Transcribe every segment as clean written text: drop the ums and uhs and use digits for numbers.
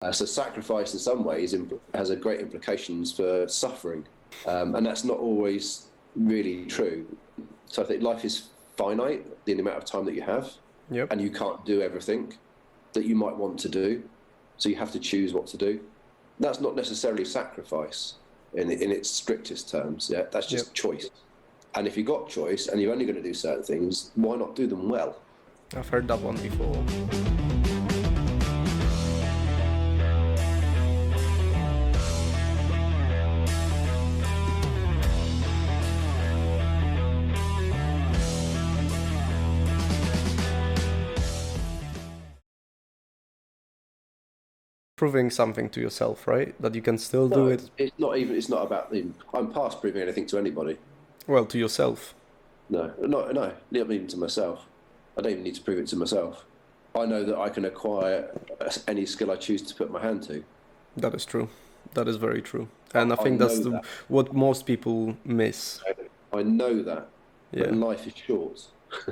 So sacrifice in some ways has a great implications for suffering. And that's not always really true. So I think life is finite in the amount of time that you have, Yep. and you can't do everything that you might want to do. So you have to choose what to do. That's not necessarily sacrifice in its strictest terms. Yeah, that's just choice. And if you've got choice and you're only going to do certain things, why not do them well? I've heard that one before. Proving something to yourself, right? That you can still do it. It's not about them. I'm past proving anything to anybody. Well, to yourself. No, not even to myself. I don't even need to prove it to myself. I know that I can acquire any skill I choose to put my hand to. That is true. That is very true. And I think that's what most people miss. I know that. Yeah. But life is short.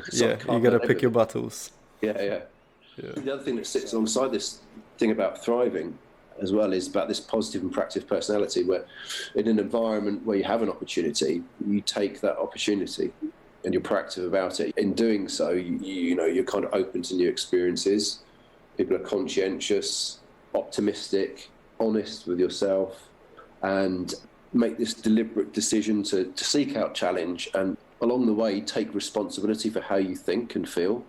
So yeah, you gotta pick your battles. Yeah. The other thing that sits alongside this thing about thriving as well is about this positive and proactive personality, where in an environment where you have an opportunity, you take that opportunity and you're proactive about it. In doing so, you're kind of open to new experiences. People are conscientious, optimistic, honest with yourself, and make this deliberate decision to seek out challenge, and along the way take responsibility for how you think and feel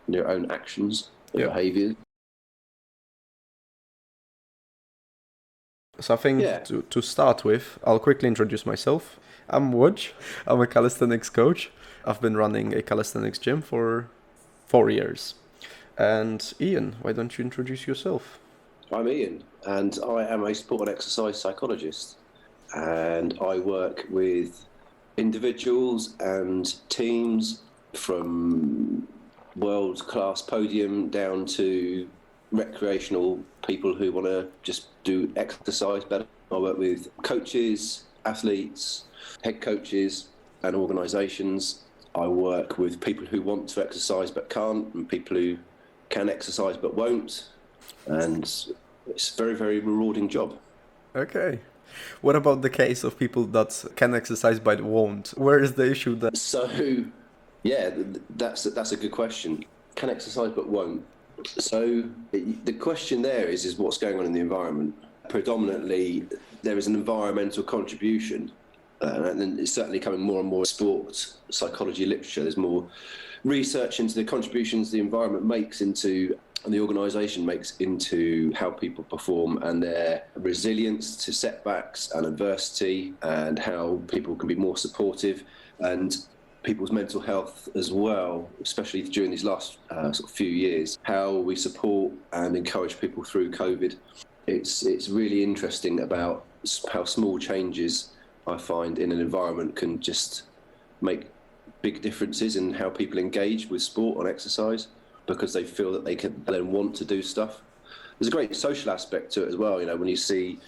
and your own actions and behaviours. So I think to start with, I'll quickly introduce myself. I'm Woj. I'm a calisthenics coach. I've been running a calisthenics gym for 4 years. And Iain, why don't you introduce yourself? I'm Iain, and I am a sport and exercise psychologist. And I work with individuals and teams from world-class podium down to recreational people who want to just do exercise better. I work with coaches, athletes, head coaches and organisations. I work with people who want to exercise but can't, and people who can exercise but won't. And it's a very, very rewarding job. Okay. What about the case of people that can exercise but won't? Where is the issue there? So, yeah, that's a good question. Can exercise but won't. So the question there is what's going on in the environment. Predominantly, there is an environmental contribution, and it's certainly coming more and more sports psychology literature. There's more research into the contributions the environment makes into, and the organisation makes into how people perform and their resilience to setbacks and adversity, and how people can be more supportive, and people's mental health as well, especially during these last sort of few years, how we support and encourage people through COVID. It's really interesting about how small changes I find in an environment can just make big differences in how people engage with sport and exercise, because they feel that they can then want to do stuff. There's a great social aspect to it as well, when you see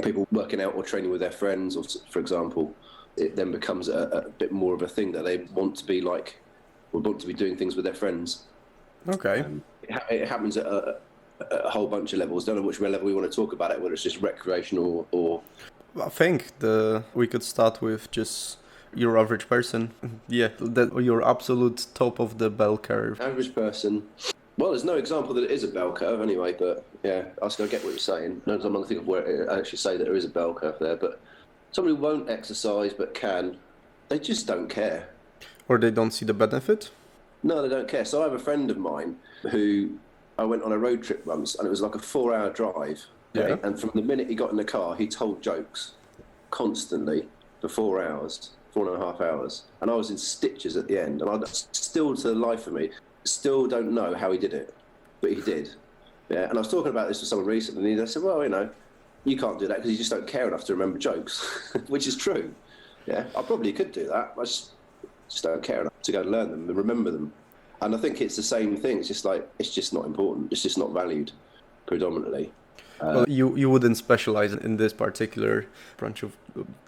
people working out or training with their friends, or for example, it then becomes a bit more of a thing that they want to be like, or want to be doing things with their friends. Okay. It happens at a whole bunch of levels. Don't know which level we want to talk about it, whether it's just recreational or... I think we could start with just your average person. Yeah, your absolute top of the bell curve. Average person. Well, there's no example that it is a bell curve anyway, but yeah, I get what you're saying. No, I'm not thinking of where I actually say that there is a bell curve there, but somebody who won't exercise but can, they just don't care. Or they don't see the benefit? No, they don't care. So I have a friend of mine who I went on a road trip once, and it was like a 4-hour drive. Yeah. And from the minute he got in the car, he told jokes constantly for 4 hours, 4.5 hours. And I was in stitches at the end. And I still, to the life of me, still don't know how he did it. But he did. Yeah. And I was talking about this with someone recently, and they said, well, you can't do that because you just don't care enough to remember jokes, which is true. Yeah, I probably could do that. I just don't care enough to go and learn them and remember them. And I think it's the same thing. It's just like, it's just not important. It's just not valued predominantly. Well, you wouldn't specialize in this particular branch of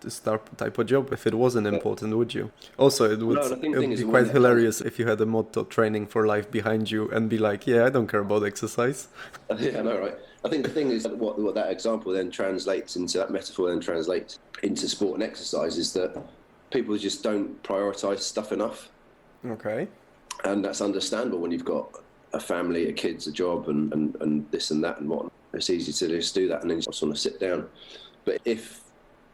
this type of job if it wasn't important, would you? Also, it would be quite hilarious if you had a motto training for life behind you and be like, yeah, I don't care about exercise. Yeah, I know, right? I think the thing is that what that example then translates into, that metaphor then translates into sport and exercise, is that people just don't prioritise stuff enough. Okay. And that's understandable when you've got a family, a kids, a job, and this and that and whatnot. It's easy to just do that and then just want to sit down. But if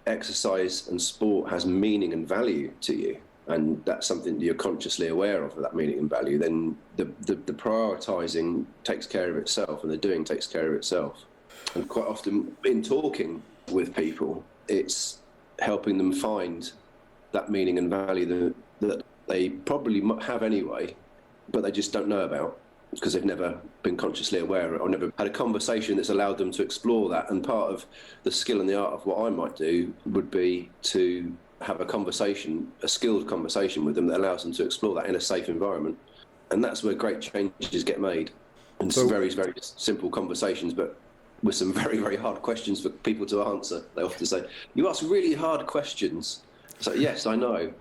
exercise and sport has meaning and value to you, and that's something that you're consciously aware of that meaning and value, then the prioritising takes care of itself, and the doing takes care of itself. And quite often in talking with people, it's helping them find that meaning and value that they probably have anyway, but they just don't know about because they've never been consciously aware or never had a conversation that's allowed them to explore that. And part of the skill and the art of what I might do would be to have a conversation, a skilled conversation with them that allows them to explore that in a safe environment. And that's where great changes get made. And some very, very simple conversations, but with some very, very hard questions for people to answer. They often say, "You ask really hard questions." So yes, I know.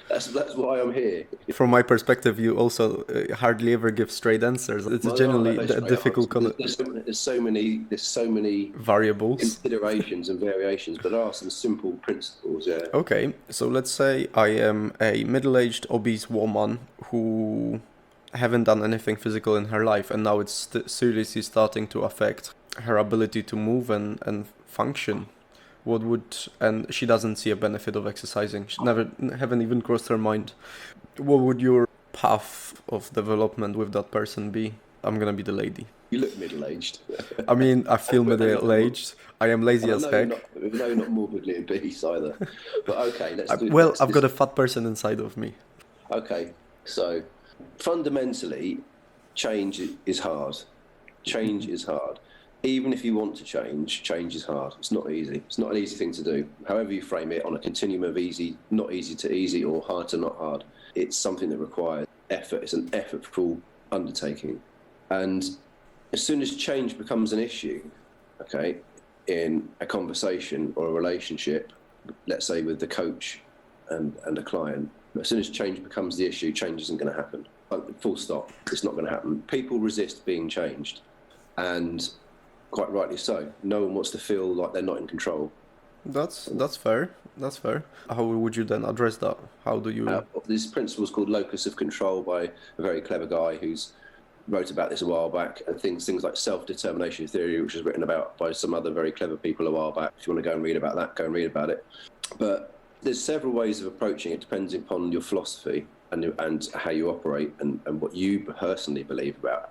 That's why I'm here. From my perspective, you also hardly ever give straight answers. It's generally a difficult. There's so many variables, considerations, and variations, but there are some simple principles. Yeah. Okay, so let's say I am a middle-aged obese woman who haven't done anything physical in her life, and now it's seriously starting to affect her ability to move and function. And she doesn't see a benefit of exercising. She haven't even crossed her mind. What would your path of development with that person be? I'm gonna be the lady. You look middle-aged. I mean, I feel middle-aged. I am lazy as heck. No, not morbidly obese either. But okay, I've got a fat person inside of me. Okay, so fundamentally, change is hard. Change is hard. Even if you want to change is hard. It's not easy. It's not an easy thing to do. However you frame it, on a continuum of easy, not easy to easy, or hard to not hard, it's something that requires effort. It's an effortful undertaking. And as soon as change becomes an issue, okay, in a conversation or a relationship, let's say with the coach and a client, as soon as change becomes the issue, change isn't going to happen. Full stop. It's not going to happen. People resist being changed. And quite rightly so. No one wants to feel like they're not in control. That's fair. That's fair. How would you then address that? How do you... This principle is called locus of control by a very clever guy who's wrote about this a while back. And things like self-determination theory, which was written about by some other very clever people a while back. If you want to go and read about that, go and read about it. But there's several ways of approaching it, depending upon your philosophy and how you operate and what you personally believe about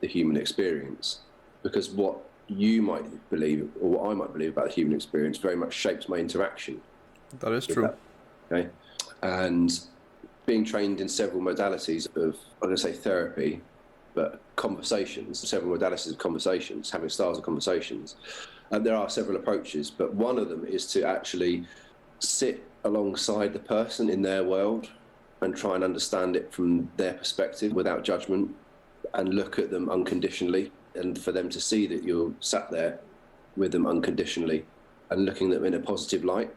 the human experience. Because what you might believe, or what I might believe about the human experience, very much shapes my interaction. That is true. Okay, and being trained in several modalities of, I'm going to say therapy, but conversations, several modalities of conversations, having styles of conversations. And there are several approaches, but one of them is to actually sit alongside the person in their world and try and understand it from their perspective without judgment, and look at them unconditionally. And for them to see that you're sat there with them unconditionally and looking at them in a positive light.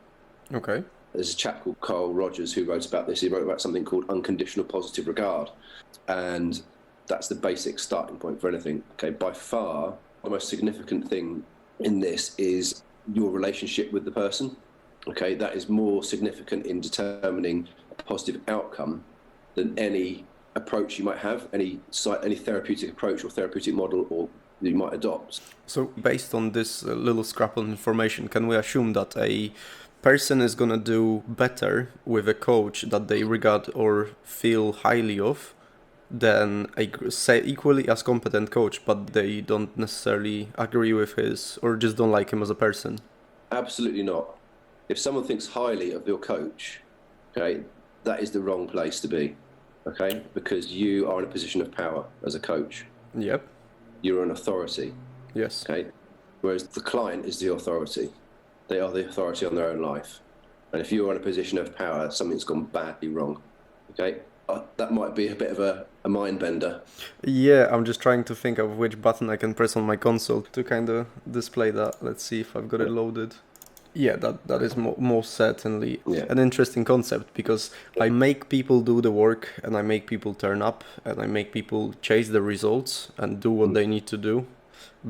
Okay. There's a chap called Carl Rogers who wrote about this. He wrote about something called unconditional positive regard. And that's the basic starting point for anything. Okay, by far, the most significant thing in this is your relationship with the person. Okay, that is more significant in determining a positive outcome than any approach you might have, any therapeutic approach or therapeutic model or you might adopt. So based on this little scrap of information, can we assume that a person is going to do better with a coach that they regard or feel highly of than a, say, equally as competent coach, but they don't necessarily agree with his or just don't like him as a person? Absolutely not. If someone thinks highly of your coach, okay, that is the wrong place to be. Okay, because you are in a position of power as a coach. Yep. You're an authority. Yes. Okay. Whereas the client is the authority. They are the authority on their own life. And if you're in a position of power, something's gone badly wrong. Okay. That might be a bit of a mind bender. Yeah, I'm just trying to think of which button I can press on my console to kind of display that. Let's see if I've got it loaded. Yeah, that is most certainly an interesting concept, because I make people do the work and I make people turn up and I make people chase the results and do what they need to do.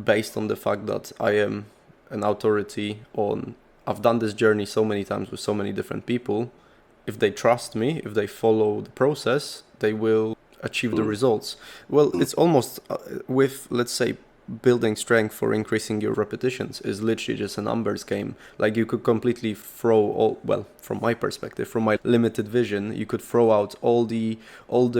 based on the fact that I am an authority on, I've done this journey so many times with so many different people. If they trust me, if they follow the process, they will achieve the results. Well, it's almost with, let's say, building strength or increasing your repetitions is literally just a numbers game. Like you could completely throw all, well, from my perspective, from my limited vision, you could throw out all the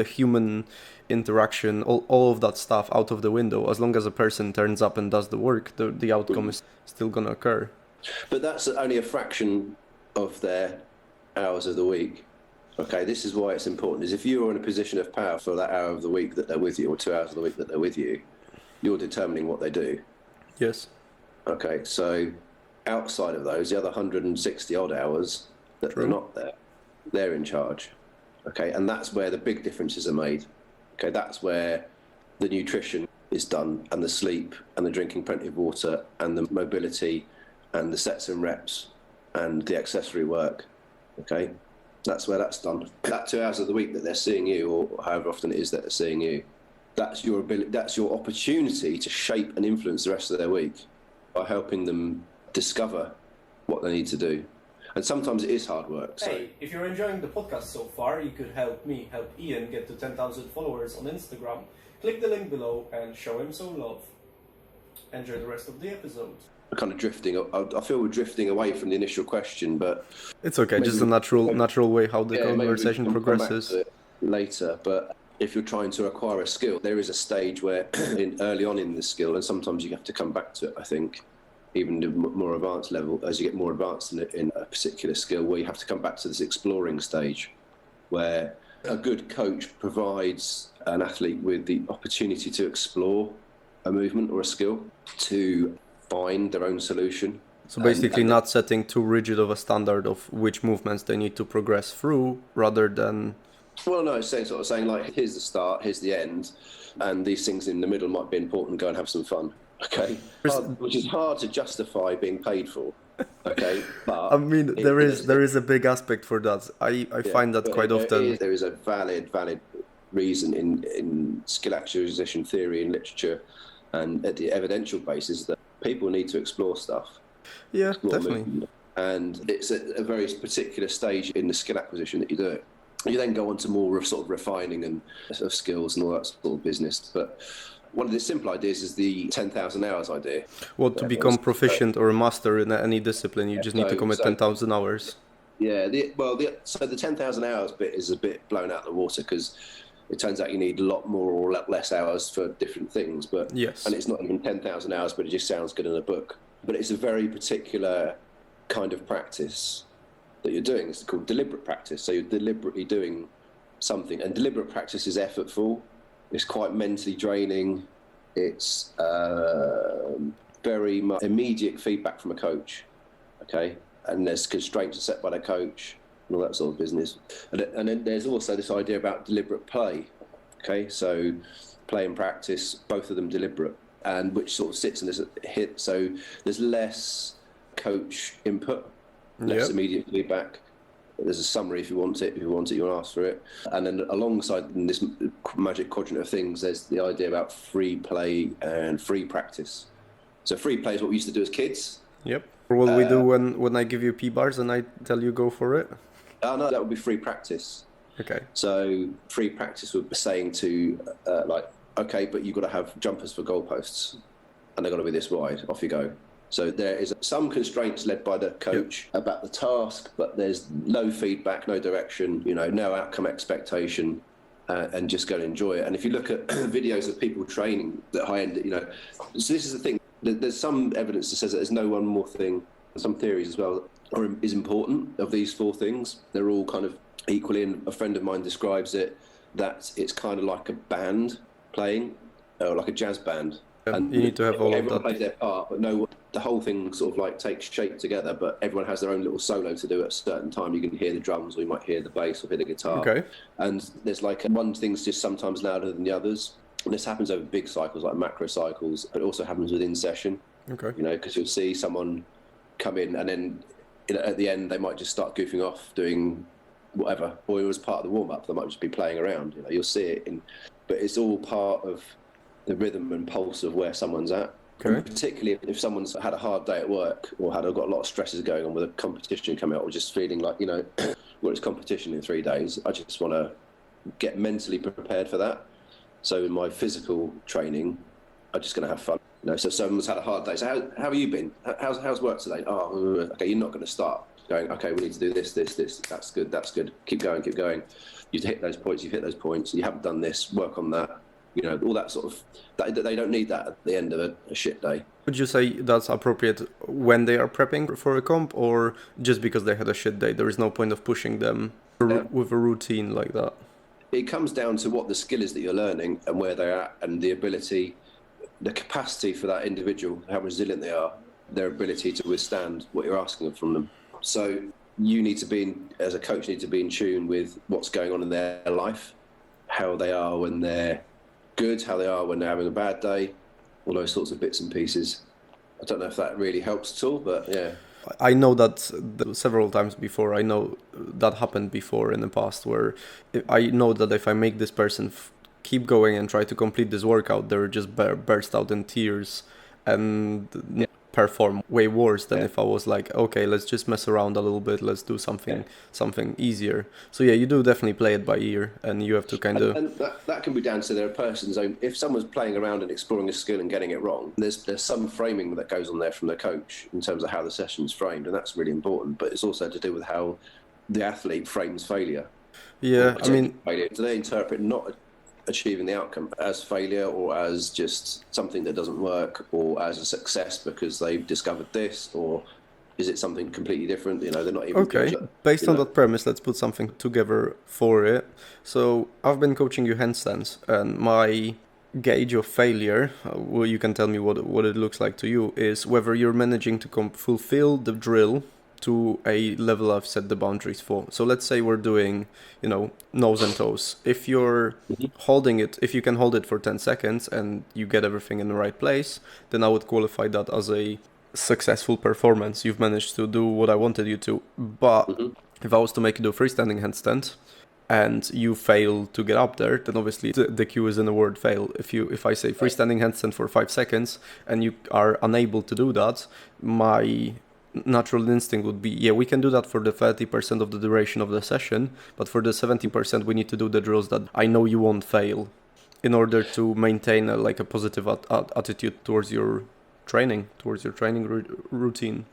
human interaction, all of that stuff out of the window. As long as a person turns up and does the work, the outcome is still going to occur. But that's only a fraction of their hours of the week. Okay, this is why it's important, is if you're in a position of power for that hour of the week that they're with you, or 2 hours of the week that they're with you, you're determining what they do. Yes. Okay, so outside of those, the other 160 odd hours that they're not there, they're in charge. Okay, and that's where the big differences are made. Okay, that's where the nutrition is done, and the sleep, and the drinking plenty of water, and the mobility, and the sets and reps, and the accessory work. Okay, that's where that's done. That 2 hours of the week that they're seeing you, or however often it is that they're seeing you, that's your ability, that's your opportunity to shape and influence the rest of their week by helping them discover what they need to do. And sometimes it is hard work. So. Hey, if you're enjoying the podcast so far, you could help me help Iain get to 10,000 followers on Instagram. Click the link below and show him some love. Enjoy the rest of the episode. We're kind of drifting. I feel we're drifting away from the initial question, but it's okay. Just a natural way how the conversation progresses. Come back to it later, but if you're trying to acquire a skill, there is a stage where early on in the skill, and sometimes you have to come back to it, I think, even to more advanced level, as you get more advanced in a particular skill, where you have to come back to this exploring stage, where a good coach provides an athlete with the opportunity to explore a movement or a skill, to find their own solution. So basically not setting too rigid of a standard of which movements they need to progress through, rather than... Well, no, it's sort of saying, like, here's the start, here's the end, and these things in the middle might be important, go and have some fun. Okay, which is hard to justify being paid for. Okay, but I mean, there is a big aspect for that. I find that quite often. There is a valid reason in skill acquisition theory and literature, and at the evidential basis, that people need to explore stuff. Yeah, definitely. Movement. And it's at a very particular stage in the skill acquisition that you do it. You then go on to more sort of refining and of skills and all that sort of business, but. One of the simple ideas is the 10,000 hours idea. Well, to become proficient or a master in any discipline, you just need to commit 10,000 hours. Yeah, so the 10,000 hours bit is a bit blown out of the water, because it turns out you need a lot more or less hours for different things. But yes, and it's not even 10,000 hours, but it just sounds good in a book. But it's a very particular kind of practice that you're doing. It's called deliberate practice. So you're deliberately doing something, and deliberate practice is effortful. It's quite mentally draining. It's very much immediate feedback from a coach, okay? And there's constraints set by the coach and all that sort of business. And then there's also this idea about deliberate play, okay? So play and practice, both of them deliberate, and which sort of sits in this hit. So there's less coach input, less immediate feedback. There's a summary if you want it. If you want it, you'll ask for it. And then alongside in this magic quadrant of things, there's the idea about free play and free practice. So free play is what we used to do as kids. Yep. Or what we do when I give you P-bars and I tell you go for it? Oh, no, that would be free practice. Okay. So free practice would be saying to, okay, but you've got to have jumpers for goalposts, and they've got to be this wide. Off you go. So there is some constraints led by the coach about the task, but there's no feedback, no direction, no outcome expectation, and just go and enjoy it. And if you look at videos of people training at high end, so this is the thing. There's some evidence that says that there's no one more thing, some theories as well, is important of these four things. They're all kind of equally, and a friend of mine describes it that it's kind of like a band playing, or like a jazz band. And you need to have all of that. Everyone plays their part, but the whole thing sort of like takes shape together, but everyone has their own little solo to do at a certain time. You can hear the drums, or you might hear the bass, or hear the guitar. Okay. And there's like one thing's just sometimes louder than the others. And this happens over big cycles, like macro cycles, but it also happens within session. Okay. Because you'll see someone come in, and then at the end they might just start goofing off, doing whatever, or it was part of the warm-up. They might just be playing around. You'll see it but it's all part of the rhythm and pulse of where someone's at. Okay. And particularly if someone's had a hard day at work or got a lot of stresses going on with a competition coming up, or just feeling like, well, it's competition in 3 days. I just want to get mentally prepared for that. So in my physical training, I'm just going to have fun. So someone's had a hard day. So how have you been? How's work today? Oh, okay, you're not going to start going, okay, we need to do this. That's good. Keep going. You hit those points, you haven't done this, work on that. All that sort of, they don't need that at the end of a shit day. Would you say that's appropriate when they are prepping for a comp, or just because they had a shit day? There is no point of pushing them with a routine like that. It comes down to what the skill is that you're learning and where they're at, and the ability, the capacity for that individual, how resilient they are, their ability to withstand what you're asking from them. So you need to be, as a coach, need to be in tune with what's going on in their life, how they are when they're good, how they are when they're having a bad day, all those sorts of bits and pieces. I don't know if that really helps at all, but yeah. I know that several times before. I know that happened before in the past, where I know that if I make this person keep going and try to complete this workout, they're just burst out in tears and perform way worse than if I was like, okay, let's just mess around a little bit, let's do something easier. So yeah, you do definitely play it by ear, and you have to kind of... And that can be down to their person's own... If someone's playing around and exploring a skill and getting it wrong, there's some framing that goes on there from the coach in terms of how the session's framed, and that's really important, but it's also to do with how the athlete frames failure. Yeah, I mean... Failure. Do they interpret not achieving the outcome as failure, or as just something that doesn't work, or as a success because they've discovered this, or is it something completely different? They're not even... Okay, based on that premise, let's put something together for it. So I've been coaching you handstands, and my gauge of failure, well, you can tell me what it looks like to you, is whether you're managing to fulfill the drill to a level I've set the boundaries for. So let's say we're doing, nose and toes. If you're holding it, if you can hold it for 10 seconds and you get everything in the right place, then I would qualify that as a successful performance. You've managed to do what I wanted you to. But if I was to make you do freestanding handstand and you fail to get up there, then obviously the cue is in the word fail. If I say freestanding handstand for 5 seconds and you are unable to do that, my natural instinct would be, we can do that for the 30% of the duration of the session, but for the 70% we need to do the drills that I know you won't fail, in order to maintain a positive attitude towards your training routine.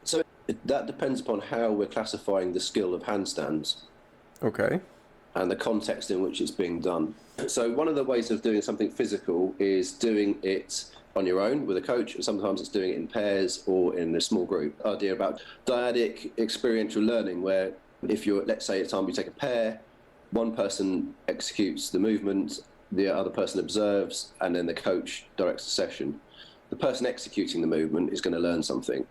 So that depends upon how we're classifying the skill of handstands. Okay. And the context in which it's being done. So one of the ways of doing something physical is doing it on your own with a coach, and sometimes it's doing it in pairs or in a small group. The idea about dyadic experiential learning, where if you're, let's say it's time you take a pair, one person executes the movement, the other person observes, and then the coach directs the session. The person executing the movement is going to learn something,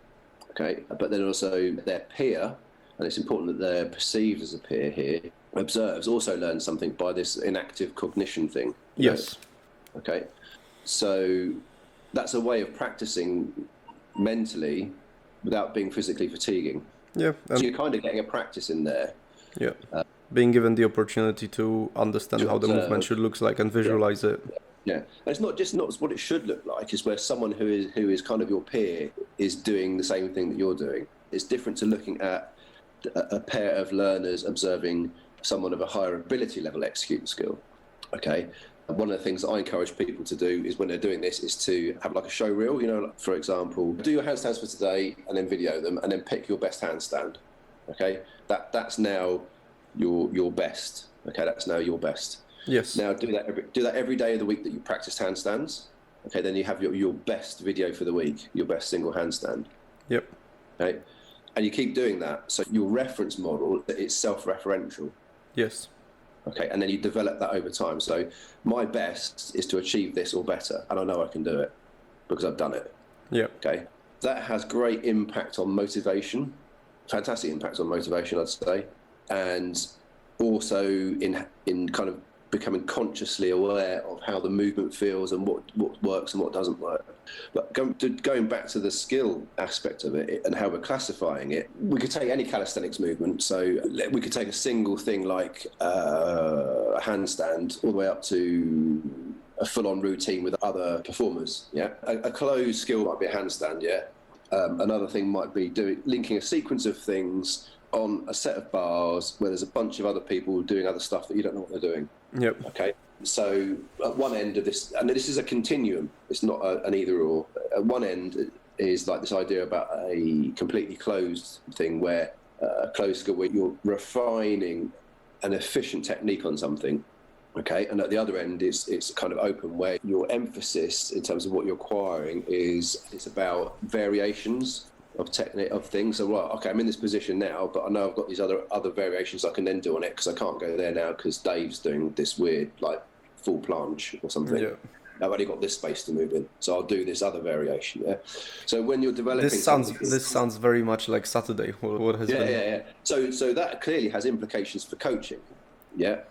okay? But then also their peer, and it's important that they're perceived as a peer here, observes, also learns something by this inactive cognition thing. Yes. Okay. So that's a way of practicing mentally without being physically fatiguing. Yeah. So you're kind of getting a practice in there. Yeah. Being given the opportunity to understand how the movement should look like and visualize it. Yeah. And it's not what it should look like. It's where someone who is kind of your peer is doing the same thing that you're doing. It's different to looking at a pair of learners observing someone of a higher ability level execute the skill. Okay. One of the things that I encourage people to do is when they're doing this is to have like a show reel, for example, do your handstands for today and then video them and then pick your best handstand. Okay. That's now your best. Okay. That's now your best. Yes. Now do that every day of the week that you practice handstands. Okay. Then you have your best video for the week, your best single handstand. Yep. Okay. And you keep doing that. So your reference model is self-referential. Yes. Okay, and then you develop that over time. So my best is to achieve this or better, and I know I can do it because I've done it. Yeah. Okay, that has great impact on motivation, fantastic impact on motivation, I'd say, and also in kind of becoming consciously aware of how the movement feels and what works and what doesn't work. But going back to the skill aspect of it and how we're classifying it, we could take any calisthenics movement. So we could take a single thing like a handstand all the way up to a full-on routine with other performers. Yeah, a closed skill might be a handstand. Yeah, another thing might be linking a sequence of things on a set of bars where there's a bunch of other people doing other stuff that you don't know what they're doing. Yep. Okay. So at one end of this, and this is a continuum, it's not an either or. At one end is like this idea about a completely closed thing where a closed skill where you're refining an efficient technique on something. Okay, and at the other end, it's kind of open where your emphasis in terms of what you're acquiring it's about variations of technique of things. So, well, okay, I'm in this position now, but I know I've got these other variations I can then do on it because I can't go there now because Dave's doing this weird like full planche or something. Yeah. I've only got this space to move in, so I'll do this other variation. Yeah. So when you're developing, this sounds very much like Saturday. What has been? Yeah. So that clearly has implications for coaching. Yeah.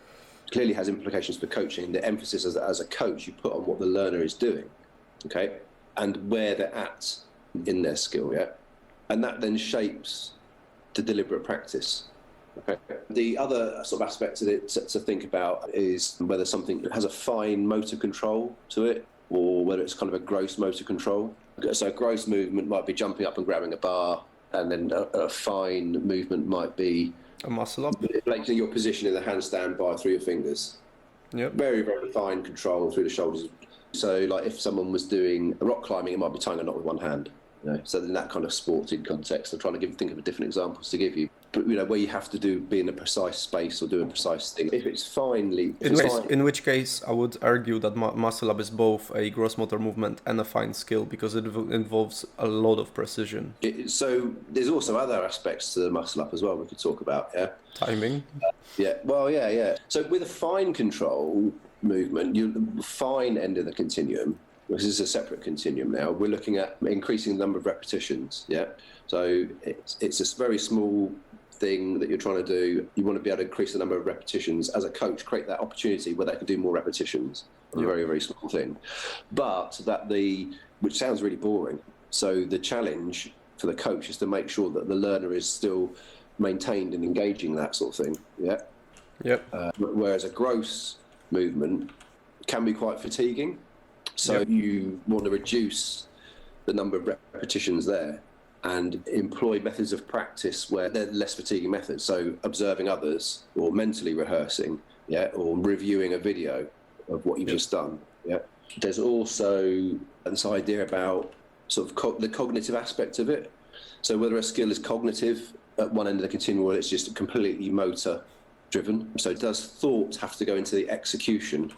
Clearly has implications for coaching. The emphasis as a coach you put on what the learner is doing, okay, and where they're at in their skill, yeah, and that then shapes the deliberate practice. Okay. The other sort of aspect of it to think about is whether something has a fine motor control to it, or whether it's kind of a gross motor control. So a gross movement might be jumping up and grabbing a bar, and then a fine movement might be A muscle up. placing your position in the handstand bar through your fingers. Yep. Very, very fine control through the shoulders. So, like if someone was doing rock climbing, it might be tying a knot with one hand. You know? So in that kind of sporting context, I'm trying to think of different examples to give you. But where you have to be in a precise space or do a precise thing. If it's finely, In which case, I would argue that muscle up is both a gross motor movement and a fine skill because it involves a lot of precision. So there's also other aspects to the muscle up as well we could talk about. Yeah. Timing. Yeah. So with a fine control movement, the fine end of the continuum. This is a separate continuum now. We're looking at increasing the number of repetitions. Yeah. So it's a very small thing that you're trying to do. You want to be able to increase the number of repetitions as a coach, create that opportunity where they can do more repetitions. A very, very small thing. But which sounds really boring. So the challenge for the coach is to make sure that the learner is still maintained and engaging, that sort of thing. Yeah. Yep. Whereas a gross movement can be quite fatiguing. So you want to reduce the number of repetitions there and employ methods of practice where they're less fatiguing methods. So observing others or mentally rehearsing, or reviewing a video of what you've just done. Yeah. There's also this idea about sort of the cognitive aspect of it. So whether a skill is cognitive at one end of the continuum or it's just completely motor driven. So does thought have to go into the execution?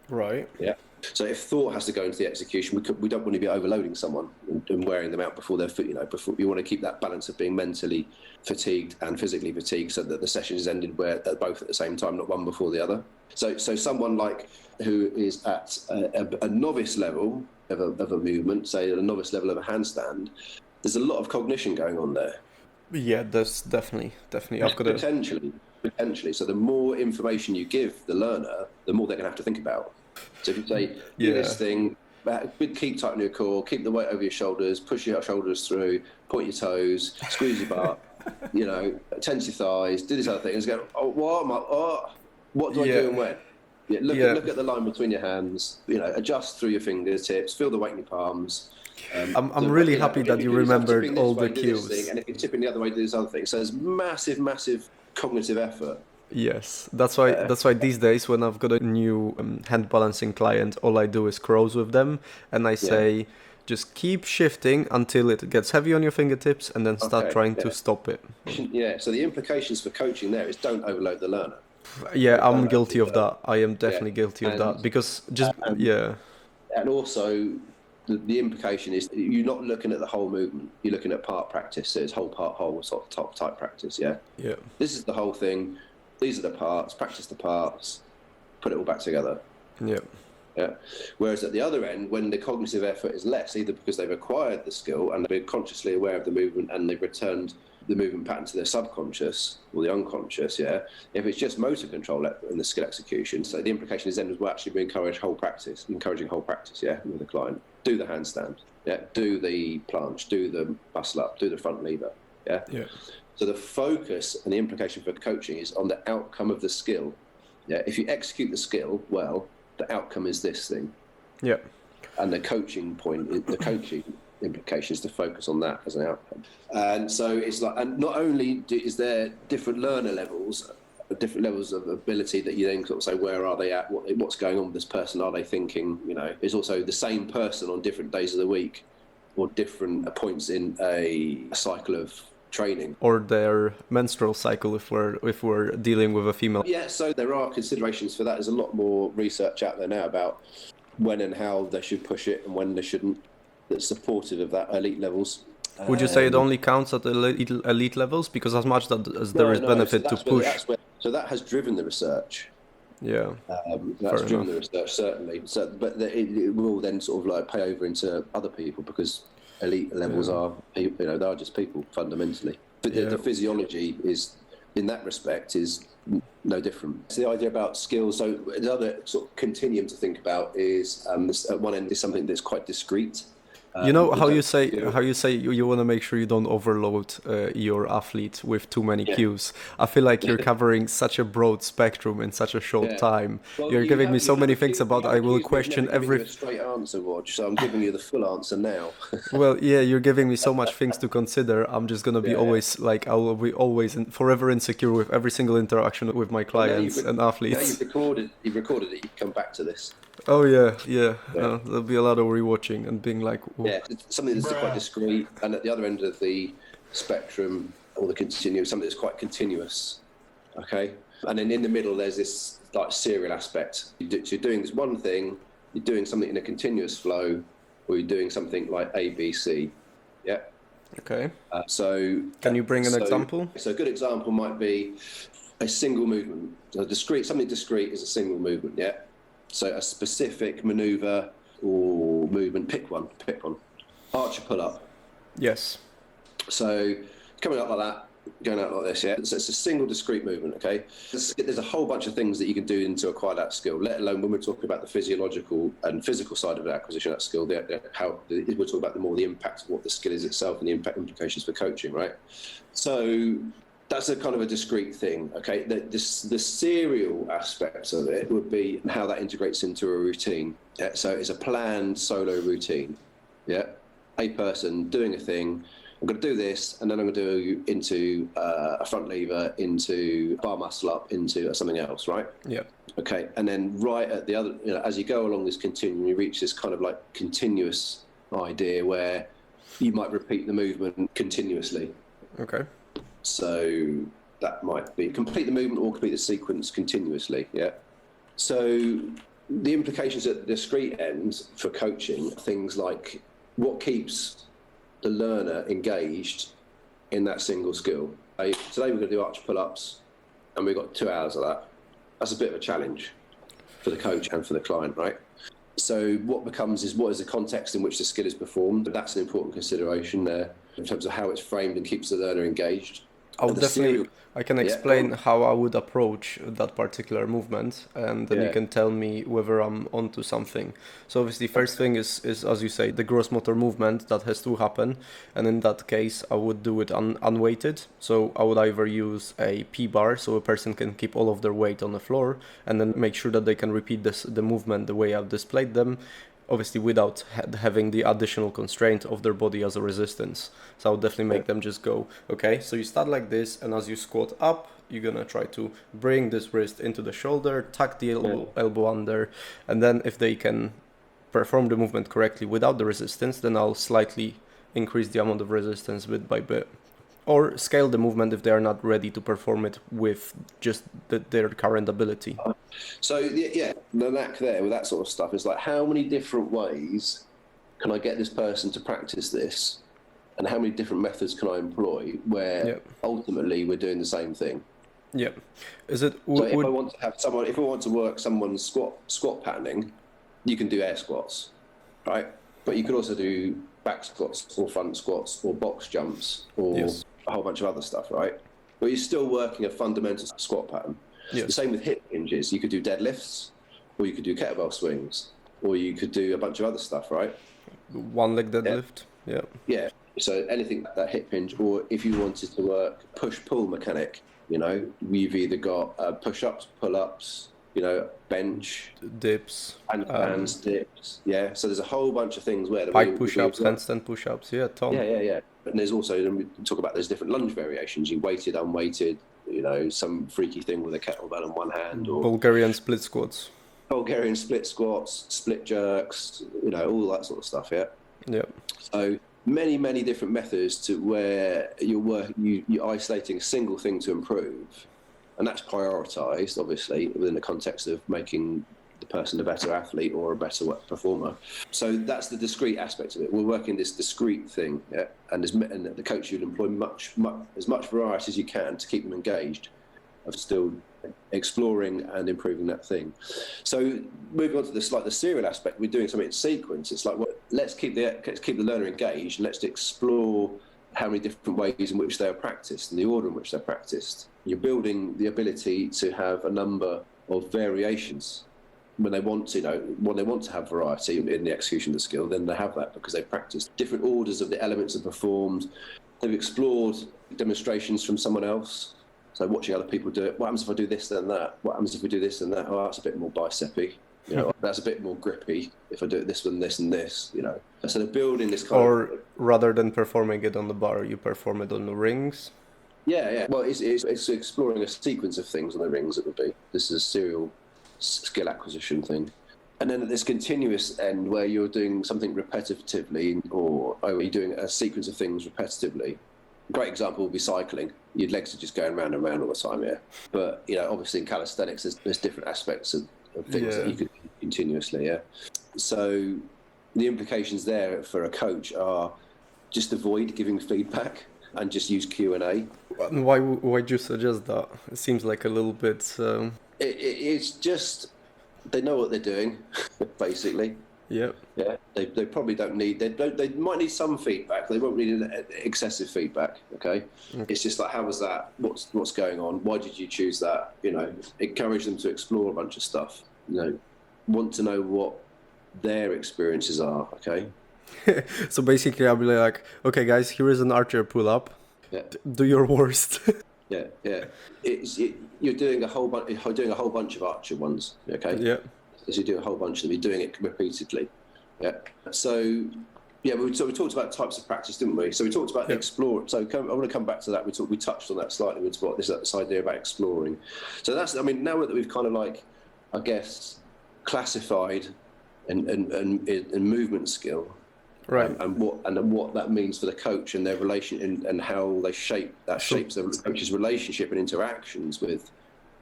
Right. Yeah. So if thought has to go into the execution, we don't want to be overloading someone and wearing them out before they're fit. Before you want to keep that balance of being mentally fatigued and physically fatigued, so that the session is ended where they're both at the same time, not one before the other. So someone like who is at a novice level of a movement, say at a novice level of a handstand, there's a lot of cognition going on there. Yeah, there's definitely. I've got Potentially. So the more information you give the learner, the more they're going to have to think about. So if you say, do this thing, keep tight on your core, keep the weight over your shoulders, push your shoulders through, point your toes, squeeze your butt, tense your thighs, do this other thing. And go, what do I do and when? Yeah, look at the line between your hands, adjust through your fingertips, feel the weight in your palms. I'm really happy that you remembered all the cues. And if you're tipping the other way, do this other thing. So there's massive cognitive effort. Yes, that's why these days when I've got a new hand balancing client, all I do is crows with them, and I say, just keep shifting until it gets heavy on your fingertips, and then start trying to stop it. Yeah. So the implications for coaching there is don't overload the learner. Yeah, I'm guilty of that. I am definitely guilty of that because And also, the implication is you're not looking at the whole movement. You're looking at part practice. So it's whole sort of top type practice. Yeah. Yeah. This is the whole thing. These are the parts. Practice the parts. Put it all back together. Yeah. Yeah. Whereas at the other end, when the cognitive effort is less, either because they've acquired the skill and they're consciously aware of the movement and they've returned the movement pattern to their subconscious or the unconscious, if it's just motor control in the skill execution, so the implication is then we're actually encouraging whole practice, with the client. Do the handstand, do the planche, do the muscle up, do the front lever, So the focus and the implication for coaching is on the outcome of the skill. If you execute the skill well, the outcome is this thing. Yeah. And the coaching implication is to focus on that as an outcome. And so it's like, and not only is there different learner levels, different levels of ability that you then sort of say, where are they at? What's going on with this person? Are they thinking? It's also the same person on different days of the week or different points in a cycle of training, or their menstrual cycle if we're dealing with a female. Yeah, so there are considerations for that. There's a lot more research out there now about when and how they should push it and when they shouldn't, that's supportive of that elite levels. Would you say it only counts at elite levels? Because as much as there is benefit to push. So that has driven the research. Yeah, that's driven the research, certainly. So, but it will then sort of like pay over into other people, because elite levels are people, they are just people fundamentally. But the physiology is, in that respect, is no different. It's the idea about skills. So another sort of continuum to think about is at one end is something that's quite discrete. How you say you want to make sure you don't overload your athlete with too many cues. I feel like you're covering such a broad spectrum in such a short time. Well, you're giving me so many things about. I will question every. A straight answer, Woj. So I'm giving you the full answer now. Well, yeah, you're giving me so much things to consider. I'm just gonna be always like, I will be always forever insecure with every single interaction with my clients and athletes. You've recorded it. You can come back to this. Oh yeah. There'll be a lot of rewatching and being like, yeah, it's something that's quite discreet, and at the other end of the spectrum or the continuum, something that's quite continuous. Okay, and then in the middle there's this like serial aspect. So you're doing this one thing, you're doing something in a continuous flow, or you're doing something like A, B, C. Yeah. Okay. So can you bring an example? So a good example might be a single movement. So something discrete is a single movement. Yeah. So a specific maneuver or movement, pick one. Archer pull-up. Yes. So coming up like that, going out like this, yeah? So it's a single discrete movement, okay? There's a whole bunch of things that you can do to acquire that skill, let alone when we're talking about the physiological and physical side of the acquisition of that skill, we're talking about the impact of what the skill is itself and the implications for coaching, right? So that's a kind of a discrete thing, okay? The serial aspect of it would be how that integrates into a routine. Yeah? So it's a planned solo routine, yeah? A person doing a thing, I'm going to do this, and then I'm going to do into a front lever, into bar muscle up, into something else, right? Yeah. Okay, and then right at the other, as you go along this continuum, you reach this kind of like continuous idea where you might repeat the movement continuously. Okay. So that might be complete the movement or complete the sequence continuously, yeah? So the implications at the discrete end for coaching are things like what keeps the learner engaged in that single skill. Today we're going to do arch pull-ups, and we've got 2 hours of that. That's a bit of a challenge for the coach and for the client, right? So what is the context in which the skill is performed? That's an important consideration there in terms of how it's framed and keeps the learner engaged. I can explain how I would approach that particular movement, and then you can tell me whether I'm onto something. So obviously first thing is as you say, the gross motor movement that has to happen, and in that case I would do it unweighted. So I would either use a P-bar, so a person can keep all of their weight on the floor, and then make sure that they can repeat the movement the way I've displayed them, obviously without having the additional constraint of their body as a resistance. So I would definitely make them just go, okay, so you start like this, and as you squat up, you're gonna try to bring this wrist into the shoulder, tuck the elbow under, and then if they can perform the movement correctly without the resistance, then I'll slightly increase the amount of resistance bit by bit. Or scale the movement if they are not ready to perform it with just their current ability. So the knack there with that sort of stuff is like, how many different ways can I get this person to practice this, and how many different methods can I employ where ultimately we're doing the same thing? Yeah. Is it? So if I want to work someone's squat patterning, you can do air squats, right? But you could also do back squats or front squats or box jumps or a whole bunch of other stuff, right? But you're still working a fundamental squat pattern. Yes. The same with hip hinges. You could do deadlifts, or you could do kettlebell swings, or you could do a bunch of other stuff, right? One leg deadlift. Yeah. So anything like that hip hinge, or if you wanted to work push-pull mechanic, you've either got push-ups, pull-ups, bench, Dips, and dips. Yeah. So there's a whole bunch of things where pike push-ups, handstand push-ups. Yeah, Tom. Yeah. And there's also, we talk about, there's different lunge variations. You weighted, unweighted, some freaky thing with a kettlebell in one hand, or Bulgarian split squats. Bulgarian split squats, split jerks, all that sort of stuff. Yeah. Yeah. So many different methods to where you're isolating a single thing to improve, and that's prioritized, obviously, within the context of making the person a better athlete or a better performer. So that's the discrete aspect of it. We're working this discrete thing, yeah? and the coach should employ as much variety as you can to keep them engaged, of still exploring and improving that thing. So moving on to this, like the serial aspect, we're doing something in sequence. It's like, well, let's keep the learner engaged, and let's explore how many different ways in which they are practiced and the order in which they're practiced. You're building the ability to have a number of variations. When they want to have variety in the execution of the skill, then they have that because they've practiced different orders of the elements are performed. They've explored demonstrations from someone else. So watching other people do it. What happens if I do this, then that? What happens if we do this and that? Oh, that's a bit more bicepy. That's a bit more grippy if I do it this one, this and this. So they're building this kind or rather than performing it on the bar, you perform it on the rings. Yeah. Well, it's exploring a sequence of things on the rings. It would be. This is a serial skill acquisition thing. And then at this continuous end where you're doing something repetitively, or you're doing a sequence of things repetitively. A great example would be cycling. Your legs are just going round and round all the time, yeah. But obviously in calisthenics, there's different aspects of things that you could do continuously, yeah. So the implications there for a coach are just avoid giving feedback and just use Q&A. Why would you suggest that? It seems like a little bit. It's just they know what they're doing, basically. Yeah. They probably don't need. They might need some feedback. They won't need excessive feedback. Okay. It's just like, how was that? What's going on? Why did you choose that? Encourage them to explore a bunch of stuff. Want to know what their experiences are. Okay. So basically, I'll be like, okay, guys, here is an archer pull-up. Yeah. Do your worst. Yeah. You're doing a whole bunch of archer ones. Okay. Yeah. As you do a whole bunch of them, you're doing it repeatedly. Yeah. So, we talked about types of practice, didn't we? So we talked about explore. So I want to come back to that. We touched on that slightly with this idea about exploring. So that's, now that we've kind of classified and movement skill, right? And what that means for the coach and their relation and how they shapes the coach's relationship and interactions with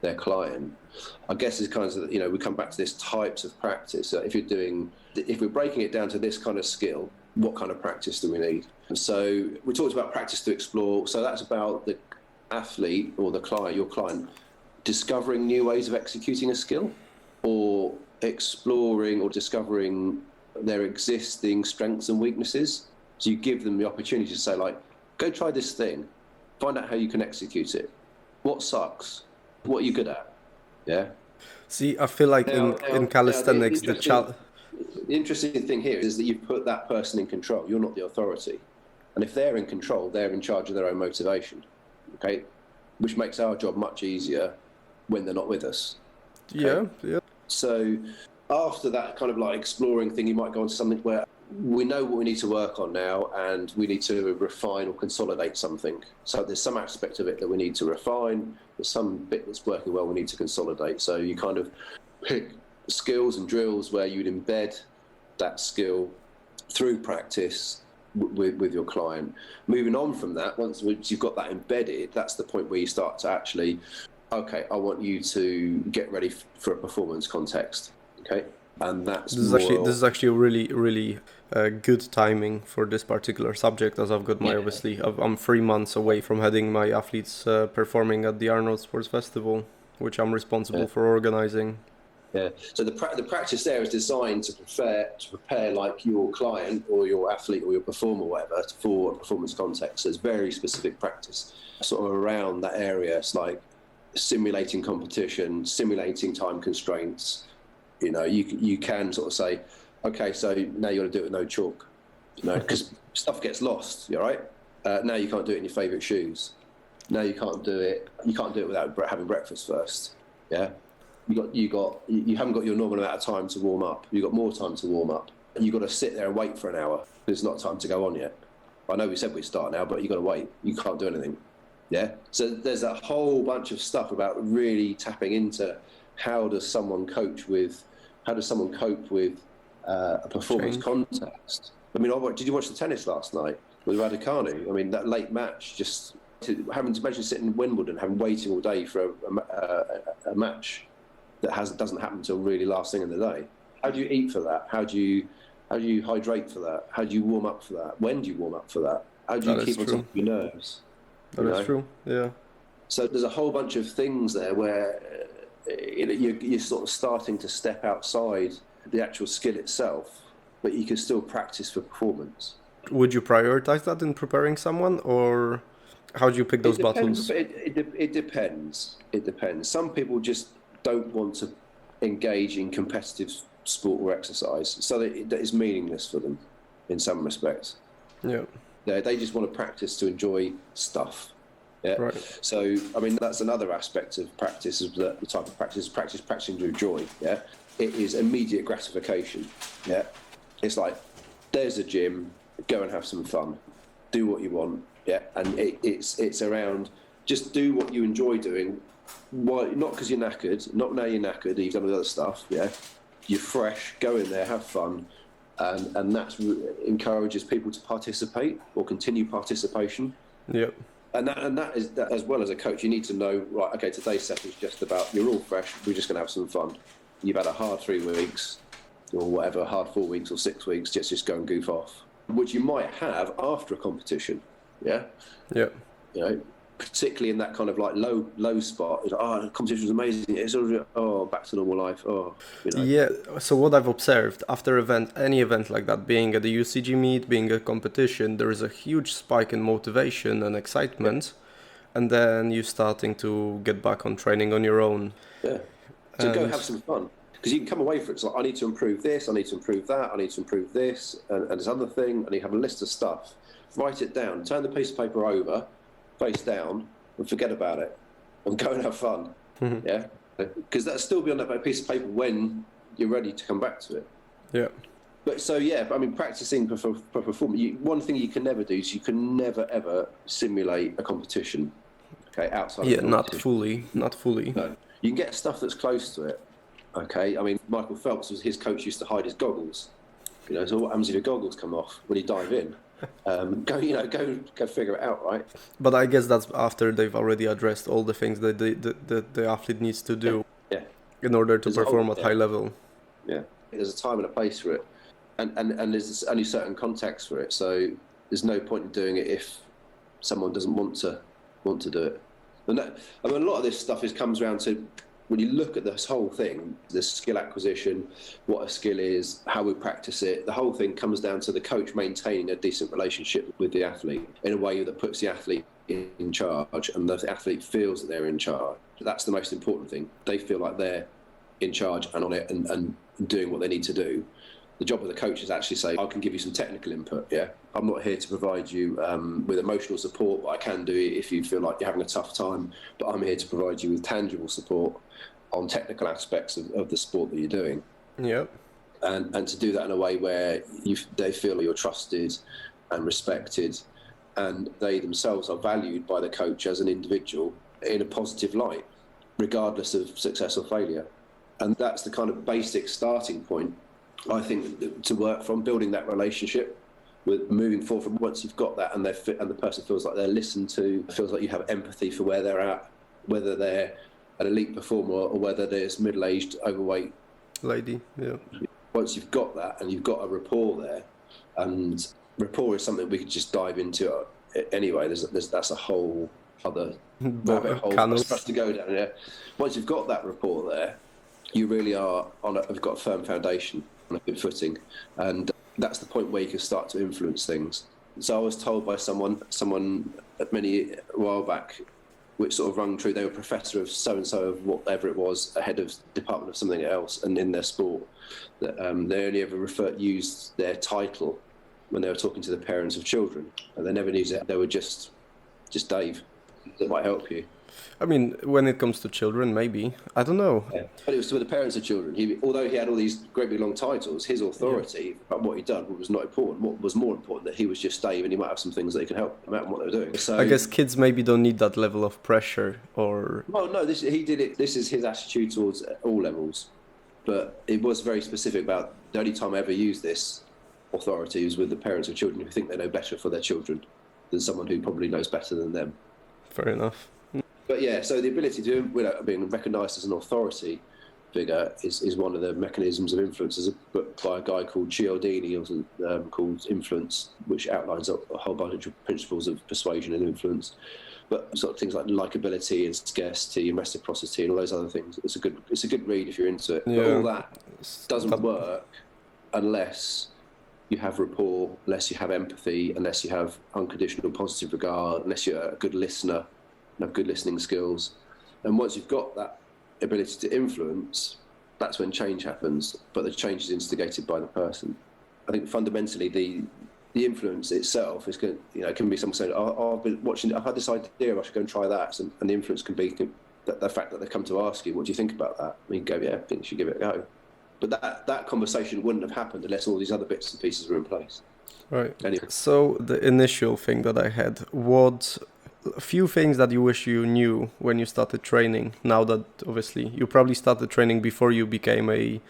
their client. I guess is kind of, we come back to this types of practice. So if we're breaking it down to this kind of skill, what kind of practice do we need? And so we talked about practice to explore. So that's about the athlete or the client, your client, discovering new ways of executing a skill, or exploring or discovering their existing strengths and weaknesses. So you give them the opportunity to say, like, go try this thing, find out how you can execute it. What sucks? What are you good at? Yeah. See, I feel like in calisthenics, the interesting thing here is that you've put that person in control. You're not the authority. And if they're in control, they're in charge of their own motivation. Okay? Which makes our job much easier when they're not with us. Okay? Yeah. So after that kind of like exploring thing, you might go on to something where we know what we need to work on now, and we need to refine or consolidate something. So there's some aspect of it that we need to refine. There's some bit that's working well we need to consolidate. So you kind of pick skills and drills where you'd embed that skill through practice with your client. Moving on from that, once you've got that embedded, that's the point where you start to actually, okay, I want you to get ready for a performance context. Okay. And this is actually really good timing for this particular subject, as I've got I'm 3 months away from having my athletes performing at the Arnold Sports Festival, which I'm responsible for organizing. Yeah. So the practice there is designed to prepare like your client or your athlete or your performer, whatever, for a performance context. So it's very specific practice sort of around that area. It's like simulating competition, simulating time constraints. You can sort of say, okay, so now you got to do it with no chalk, because stuff gets lost. You're right. Now you can't do it in your favourite shoes. Now you can't do it. You can't do it without having breakfast first. Yeah. you haven't got your normal amount of time to warm up. You've got more time to warm up. You've got to sit there and wait for an hour. It's not time to go on yet. I know we said we start now, but you've got to wait. You can't do anything. Yeah. So there's a whole bunch of stuff about really tapping into how does someone cope with a performance context. I mean, did you watch the tennis last night with Raducanu? I mean, that late match, just having to imagine sitting in Wimbledon, waiting all day for a match that doesn't happen until really last thing in the day. How do you eat for that? How do you hydrate for that? How do you warm up for that? When do you warm up for that? How do you keep on top of your nerves? That is true, yeah. So there's a whole bunch of things there where you're sort of starting to step outside the actual skill itself, but you can still practice for performance. Would you prioritize that in preparing someone, or how do you pick those battles? It depends. It depends. Some people just don't want to engage in competitive sport or exercise, so that is meaningless for them in some respects. Yeah. They just want to practice to enjoy stuff. Yeah. Right. So, I mean, that's another aspect of practice, is that the type of practicing to enjoy. Yeah. It is immediate gratification. Yeah. It's like, there's a gym, go and have some fun, do what you want. Yeah. And it's around, just do what you enjoy doing. Why? Not because you're knackered. Not now you're knackered. You've done all the other stuff. Yeah. You're fresh. Go in there, have fun. And that encourages people to participate or continue participation. Yep. And that is that, as well as a coach, you need to know, right, okay, today's session is just about, you're all fresh, we're just going to have some fun. You've had a hard 3 weeks or whatever, hard 4 weeks or 6 weeks, just go and goof off, which you might have after a competition. Yeah. Yeah. You know, particularly in that kind of like low spot. It's like, oh, the competition was amazing. It's all back to normal life. Oh, you know. Yeah. So what I've observed after any event like that, being at the UCG meet, being a competition, there is a huge spike in motivation and excitement, and then you starting to get back on training on your own. Yeah. So go have some fun, because you can come away from it. It's like, I need to improve this. I need to improve that. I need to improve this, and this other thing. And you have a list of stuff. Write it down. Turn the piece of paper over, face down, and forget about it, and go and have fun. Mm-hmm. Yeah, because that'll still be on that piece of paper when you're ready to come back to it. Yeah. But so yeah, I mean, practicing for performance. One thing you can never do is you can never ever simulate a competition. Okay, outside. Yeah, of not fully. No, you can get stuff that's close to it. Okay, I mean, Michael Phelps, his coach used to hide his goggles. You know, so what happens if your goggles come off when you dive in? Go figure it out, right? But I guess that's after they've already addressed all the things that the athlete needs to do in order to perform at high level. Yeah, there's a time and a place for it, and there's only certain context for it. So there's no point in doing it if someone doesn't want to do it. And I mean, a lot of this stuff comes around to, when you look at this whole thing, the skill acquisition, what a skill is, how we practice it, the whole thing comes down to the coach maintaining a decent relationship with the athlete in a way that puts the athlete in charge, and the athlete feels that they're in charge. That's the most important thing. They feel like they're in charge and on it and doing what they need to do. The job of the coach is actually say, I can give you some technical input, yeah? I'm not here to provide you with emotional support, but I can do it if you feel like you're having a tough time, but I'm here to provide you with tangible support on technical aspects of the sport that you're doing. Yep. And to do that in a way where they feel you're trusted and respected, and they themselves are valued by the coach as an individual in a positive light, regardless of success or failure. And that's the kind of basic starting point, I think, to work from, building that relationship, with moving forward from once you've got that, and the person feels like they're listened to, feels like you have empathy for where they're at, whether they're an elite performer or whether they're this middle-aged, overweight lady. Yeah. Once you've got that and you've got a rapport there, and rapport is something we could just dive into anyway. That's a whole other rabbit hole for us to go down. Yeah. Once you've got that rapport there, you really are have got a firm foundation, on a good footing, and that's the point where you can start to influence things. So I was told by someone a while back, which sort of rung true. They were professor of so-and-so of whatever it was, a head of department of something else, and in their sport, that they only ever used their title when they were talking to the parents of children, and they never used it. They were just Dave. That might help you. I mean, when it comes to children, maybe. I don't know. Yeah. But it was with the parents of children. Although he had all these great big long titles, his authority about what he'd done was not important. What was more important, that he was just Dave, and he might have some things that he could help them out in what they were doing. So I guess kids maybe don't need that level of pressure, or... Well, no, he did it. This is his attitude towards all levels. But it was very specific about the only time I ever used this authority was with the parents of children who think they know better for their children than someone who probably knows better than them. Fair enough. But yeah, so the ability to, without being recognised as an authority figure, is one of the mechanisms of influence. There's a book by a guy called Cialdini, called Influence, which outlines a whole bunch of principles of persuasion and influence. But sort of things like likability and scarcity and reciprocity and all those other things. It's a good read if you're into it. Yeah. But all that doesn't work unless you have rapport, unless you have empathy, unless you have unconditional positive regard, unless you're a good listener and have good listening skills. And once you've got that ability to influence, that's when change happens. But the change is instigated by the person. I think fundamentally the influence itself is good. It can be someone saying, I've been watching, I've had this idea, I should go and try that. And the influence can be the fact that they come to ask you, what do you think about that? And you go, yeah, I think you should give it a go. But that conversation wouldn't have happened unless all these other bits and pieces were in place. Right. Anyway. So the initial thing that I had, what a few things that you wish you knew when you started training, now that obviously you probably started training before you became a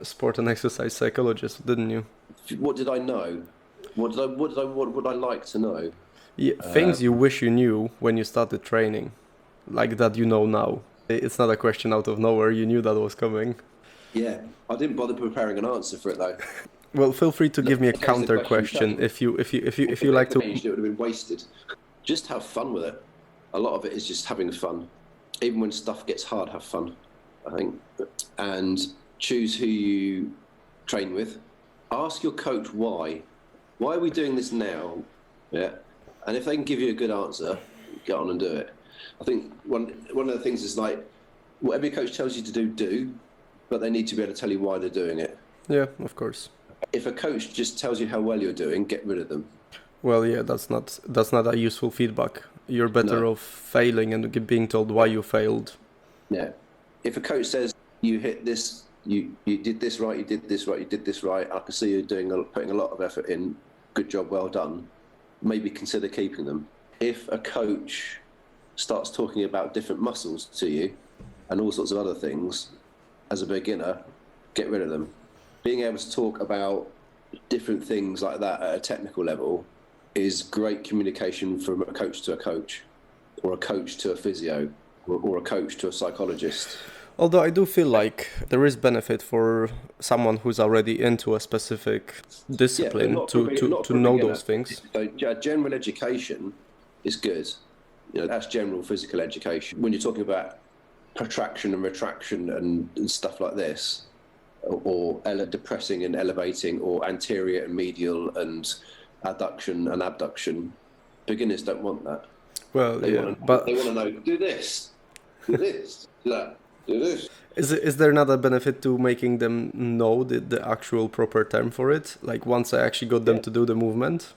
sport and exercise psychologist, didn't you? What did I know? What would I like to know? Yeah, things you wish you knew when you started training, like that you know now. It's not a question out of nowhere, you knew that was coming. Yeah, I didn't bother preparing an answer for it though. Well, feel free to give me a counter question if you like to. It would have been wasted. Just have fun with it. A lot of it is just having fun. Even when stuff gets hard, have fun, I think. And choose who you train with. Ask your coach why. Why are we doing this now? Yeah. And if they can give you a good answer, get on and do it. I think one of the things is like, whatever your coach tells you to do, but they need to be able to tell you why they're doing it. Yeah, of course. If a coach just tells you how well you're doing, get rid of them. Well, yeah, that's not a useful feedback. You're better off failing and being told why you failed. Yeah. If a coach says you hit this, you did this right, you did this right, you did this right, I can see you putting a lot of effort in, good job, well done, maybe consider keeping them. If a coach starts talking about different muscles to you and all sorts of other things, as a beginner, get rid of them. Being able to talk about different things like that at a technical level is great communication from a coach to a coach, or a coach to a physio, or a coach to a psychologist. Although I do feel like there is benefit for someone who's already into a specific discipline to know those things. So general education is good. That's general physical education. When you're talking about protraction and retraction and stuff like this, or depressing and elevating, or anterior and medial and adduction and abduction, beginners don't want that. Well, they want to know, do this, do this, do that, do this. Is there another benefit to making them know the actual proper term for it? Like once I actually got them to do the movement?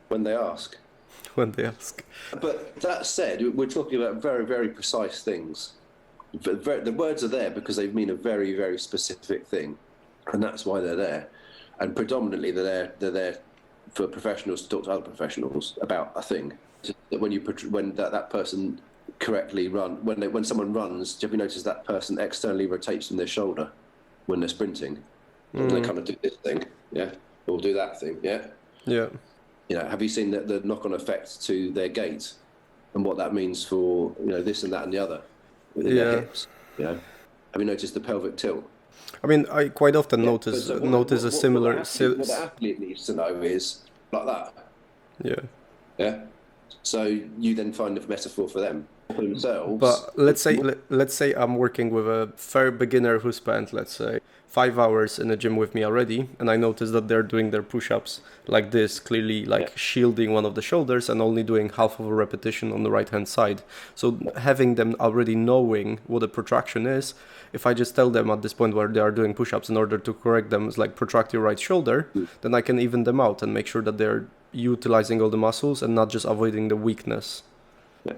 When they ask. When they ask. But that said, we're talking about very, very precise things. The words are there because they mean a very, very specific thing, and that's why they're there. And predominantly, they're there for professionals to talk to other professionals about a thing. That when that person correctly when someone runs, have you noticed that person externally rotates from their shoulder when they're sprinting? And they kind of do this thing, yeah, or do that thing, yeah. Yeah. Have you seen the knock-on effect to their gait and what that means for this and that and the other? Within their hips, Have you noticed the pelvic tilt? I mean, I quite often notice a similar. What the athlete needs to know is like that. Yeah. Yeah. So you then find a metaphor for them, for themselves. But let's say I'm working with a fair beginner who spent, let's say, 5 hours in the gym with me already, and I notice that they're doing their push-ups like this, clearly shielding one of the shoulders and only doing half of a repetition on the right-hand side. So having them already knowing what a protraction is, if I just tell them at this point where they are doing push-ups in order to correct them, it's like protract your right shoulder, then I can even them out and make sure that they're utilizing all the muscles and not just avoiding the weakness. Yeah.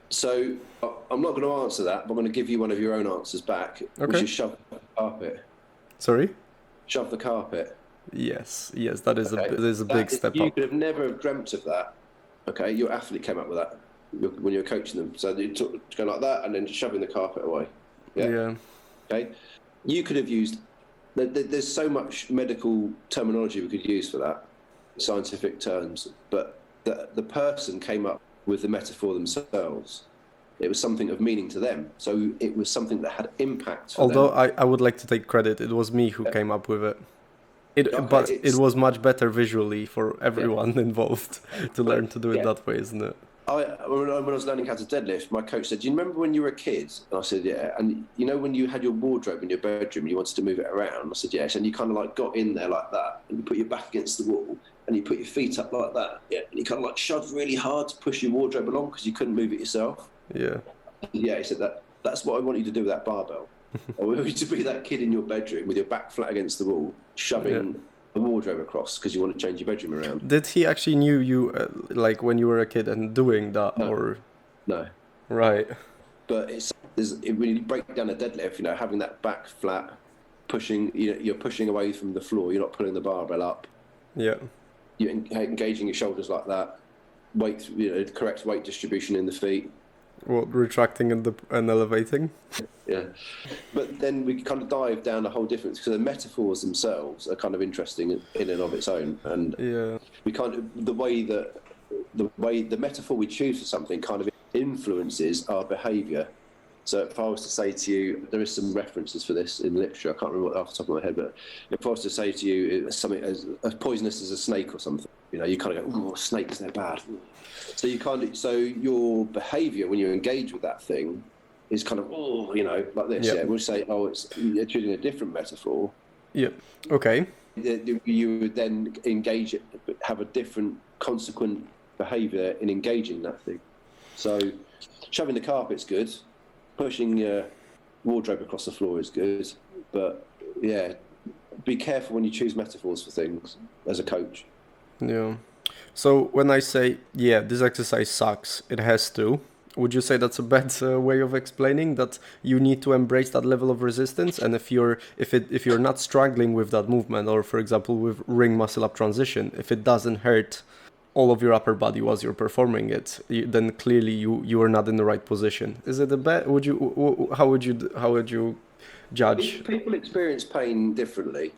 So I'm not going to answer that, but I'm going to give you one of your own answers back, which is shove the carpet. Sorry? Shove the carpet. Yes, that is a big step you up. could have never have dreamt of that. Okay, your athlete came up with that when you were coaching them. So you go like that and then just shoving the carpet away. Yeah. Okay. You could have used. There's so much medical terminology we could use for that, scientific terms, but the person came up with the metaphor themselves. It was something of meaning to them. So it was something that had impact for Although them. I would like to take credit. It was me who came up with it. But it was much better visually for everyone involved to learn to do it that way, isn't it? When I was learning how to deadlift, my coach said, "Do you remember when you were a kid?" And I said, "Yeah." And you know when you had your wardrobe in your bedroom and you wanted to move it around? I said, "Yes." And you kind of like got in there like that, and you put your back against the wall, and you put your feet up like that, and you kind of like shoved really hard to push your wardrobe along because you couldn't move it yourself. Yeah. Yeah, he said that's what I want you to do with that barbell. I want you to be that kid in your bedroom with your back flat against the wall, shoving a wardrobe across because you want to change your bedroom around. Did he actually knew you like when you were a kid and doing that or? No. Right. But when you break down a deadlift, having that back flat, pushing, you're pushing away from the floor. You're not pulling the barbell up. Yeah. You're engaging your shoulders like that. Weight, correct weight distribution in the feet. What, retracting and elevating? Yeah, but then we kind of dive down a whole difference because the metaphors themselves are kind of interesting in and of its own, and we kind of the way the metaphor we choose for something kind of influences our behaviour. So if I was to say to you, there is some references for this in literature. I can't remember off the top of my head, but if I was to say to you something as poisonous as a snake or something, you kind of go, "Oh, snakes, they're bad." So your behaviour when you engage with that thing is kind of like this. Yep. Yeah, we'll say, you're choosing a different metaphor. Yep. Okay. You would then engage it, but have a different consequent behaviour in engaging that thing. So shoving the carpet's good. Pushing your wardrobe across the floor is good, but be careful when you choose metaphors for things as a coach. Yeah. So when I say, this exercise sucks, it has to, would you say that's a bad way of explaining that you need to embrace that level of resistance? And if you're not struggling with that movement, or for example with ring muscle up transition, if it doesn't hurt all of your upper body whilst you're performing it, then clearly you are not in the right position. Is it a bad? How would you judge? People experience pain differently.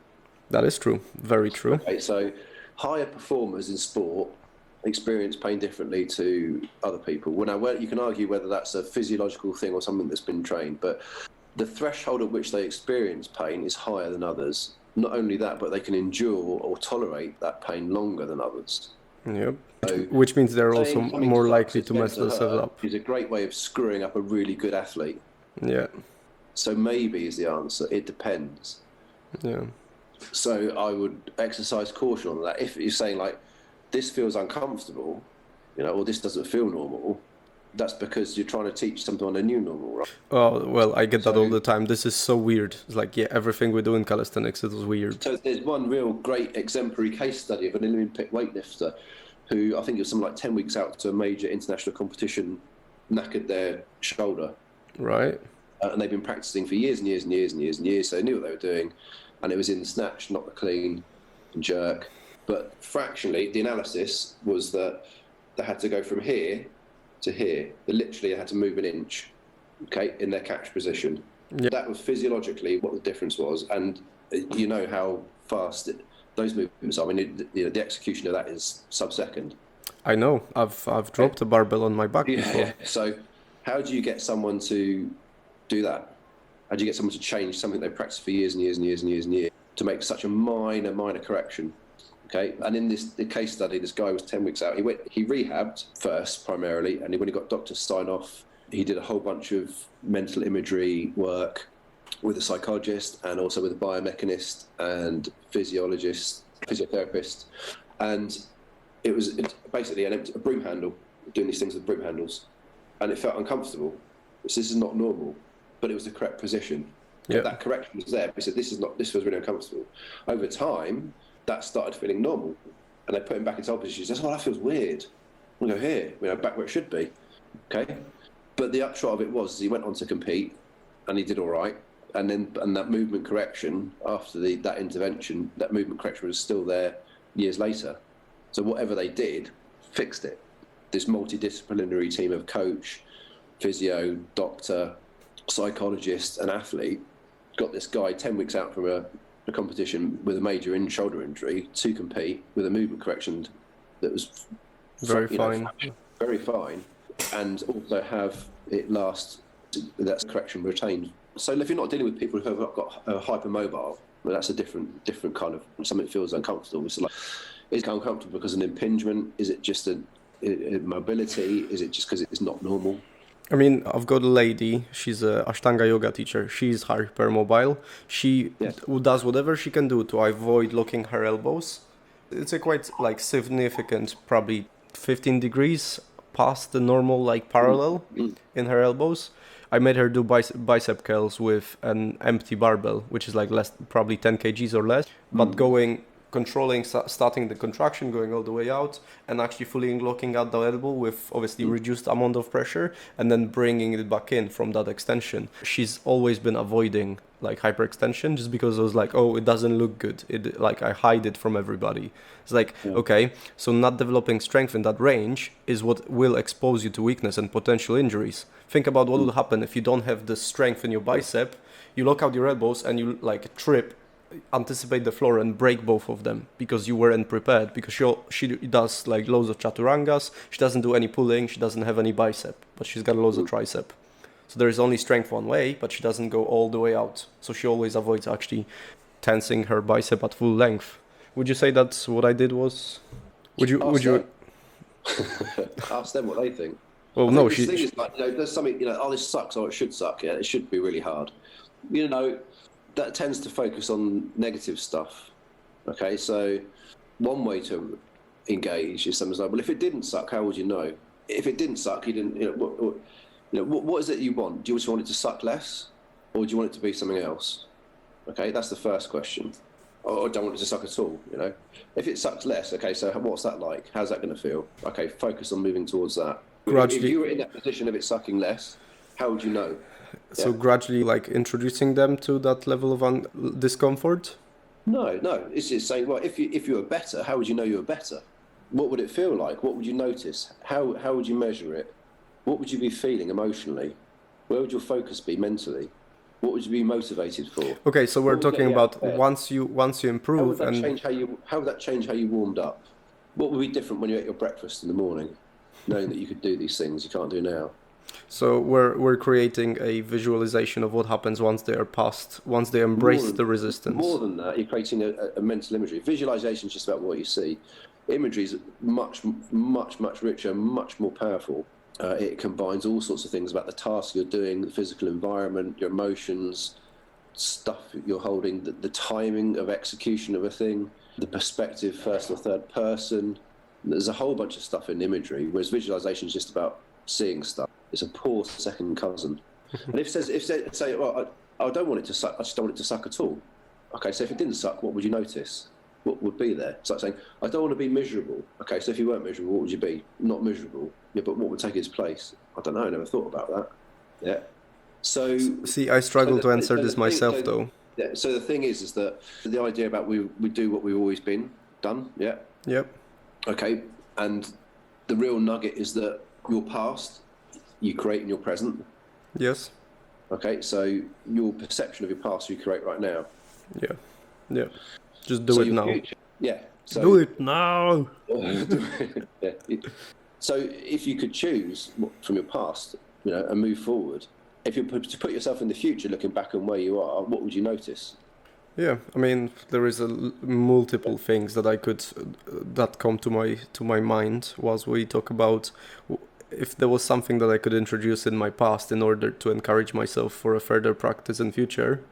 That is true. Very true. Okay, so higher performers in sport experience pain differently to other people. You can argue whether that's a physiological thing or something that's been trained, but the threshold at which they experience pain is higher than others. Not only that, but they can endure or tolerate that pain longer than others. Yep. So which means they're also more likely to mess themselves up. Is a great way of screwing up a really good athlete. Yeah. So maybe is the answer. It depends. Yeah. So I would exercise caution on that. If you're saying like, this feels uncomfortable, or this doesn't feel normal, that's because you're trying to teach something on a new normal, right? Oh, well, I get that all the time. This is so weird. It's like, everything we do in calisthenics is weird. So there's one real great exemplary case study of an Olympic weightlifter who I think it was something like 10 weeks out to a major international competition, knackered their shoulder. Right. And they've been practicing for years and years and years and years and years, so they knew what they were doing. And it was in the snatch, not the clean and jerk. But fractionally, the analysis was that they had to go from here to here. They literally had to move an inch, in their catch position. Yeah. That was physiologically what the difference was. And you know how fast those movements are. I mean, the execution of that is sub-second. I know. I've dropped a barbell on my back before. Yeah. So how do you get someone to do that? How do you get someone to change something they've practiced for years and years and years and years and years to make such a minor correction? Okay, and in the case study, this guy was 10 weeks out. He rehabbed first primarily, and when he got doctors sign off, he did a whole bunch of mental imagery work with a psychologist and also with a biomechanist and physiotherapist. And it was basically a broom handle, doing these things with broom handles. And it felt uncomfortable. So this is not normal, but it was the correct position. Yeah. That correction was there. He said, this was really uncomfortable. Over time, that started feeling normal. And they put him back into old position. He says, that feels weird. We'll go here, back where it should be. Okay. But the upshot of it was he went on to compete, and he did all right. And that movement correction after that intervention, that movement correction was still there years later. So whatever they did, fixed it. This multidisciplinary team of coach, physio, doctor, psychologist, and athlete got this guy 10 weeks out from a competition with a major shoulder injury to compete with a movement correction that was Very fine. Very fine, and also have it last, that correction retained. So if you're not dealing with people who have got hypermobile, well, that's a different kind of, something that feels uncomfortable. So like, is it uncomfortable because of an impingement? Is it just a mobility? Is it just because it's not normal? I mean, I've got a lady, she's a Ashtanga yoga teacher. She's hypermobile. She does whatever she can do to avoid locking her elbows. It's a quite like significant, probably 15 degrees past the normal like parallel in her elbows. I made her do bicep curls with an empty barbell, which is like less, probably 10 kgs or less, but controlling, starting the contraction, going all the way out, and actually fully locking out the elbow with obviously reduced amount of pressure, and then bringing it back in from that extension. She's always been avoiding like hyperextension just because I was like, oh, it doesn't look good. It like I hide it from everybody. It's like, okay, so not developing strength in that range is what will expose you to weakness and potential injuries. Think about what will happen if you don't have the strength in your bicep. You lock out your elbows and you like trip, anticipate the floor and break both of them because you weren't prepared, because she does like loads of chaturangas, she doesn't do any pulling, she doesn't have any bicep, but she's got loads of tricep. So there is only strength one way, but she doesn't go all the way out. So she always avoids actually tensing her bicep at full length. Would you say that's what I did was? Would you ask them what they think? Well, no, the thing is like, there's something, oh, this sucks, or it should suck. Yeah, it should be really hard. That tends to focus on negative stuff. Okay, so one way to engage is someone's like, well, if it didn't suck, how would you know? If it didn't suck, you didn't. What is it you want? Do you just want it to suck less, or do you want it to be something else? Okay, that's the first question. Or don't want it to suck at all. If it sucks less, okay, so what's that like? How's that going to feel? Okay, focus on moving towards that. Gradually, if you were in that position of it sucking less, how would you know? So gradually, like introducing them to that level of discomfort? No. It's just saying, well, if you were better, how would you know you were better? What would it feel like? What would you notice? How would you measure it? What would you be feeling emotionally? Where would your focus be mentally? What would you be motivated for? Okay, so we're talking about once you improve. How would that change how you warmed up? What would be different when you ate your breakfast in the morning, knowing that you could do these things you can't do now? So we're creating a visualization of what happens once they embrace the resistance. More than that, you're creating a mental imagery. Visualization is just about what you see. Imagery is much richer, much more powerful. It combines all sorts of things about the task you're doing, the physical environment, your emotions, stuff you're holding, the timing of execution of a thing, the perspective, first or third person. There's a whole bunch of stuff in imagery, whereas visualization is just about seeing stuff. It's a poor second cousin. And if say, well, I don't want it to suck, I just don't want it to suck at all. Okay, so if it didn't suck, what would you notice? What would be there? It's like saying, I don't want to be miserable. Okay, so if you weren't miserable, what would you be? Not miserable. Yeah, but what would take its place? I don't know, I never thought about that. Yeah. So see, I struggle to answer this myself though. Yeah, so the thing is that the idea about we do what we've always done, yeah? Yep. Okay, and the real nugget is that your past, you create in your present. Yes. Okay, so your perception of your past you create right now. Yeah. Just do it now. Future, yeah. So, do it now. Yeah. So if you could choose from your past, and move forward, if you to put yourself in the future, looking back on where you are, what would you notice? Yeah, I mean, there is multiple things that come to my mind whilst we talk about if there was something that I could introduce in my past in order to encourage myself for a further practice in future.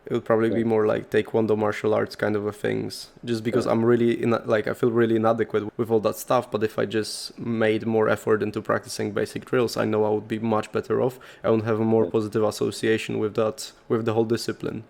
It would probably be more like taekwondo, martial arts kind of things. Just because I'm really I feel really inadequate with all that stuff. But if I just made more effort into practicing basic drills, I know I would be much better off. I would have a more positive association with that, with the whole discipline.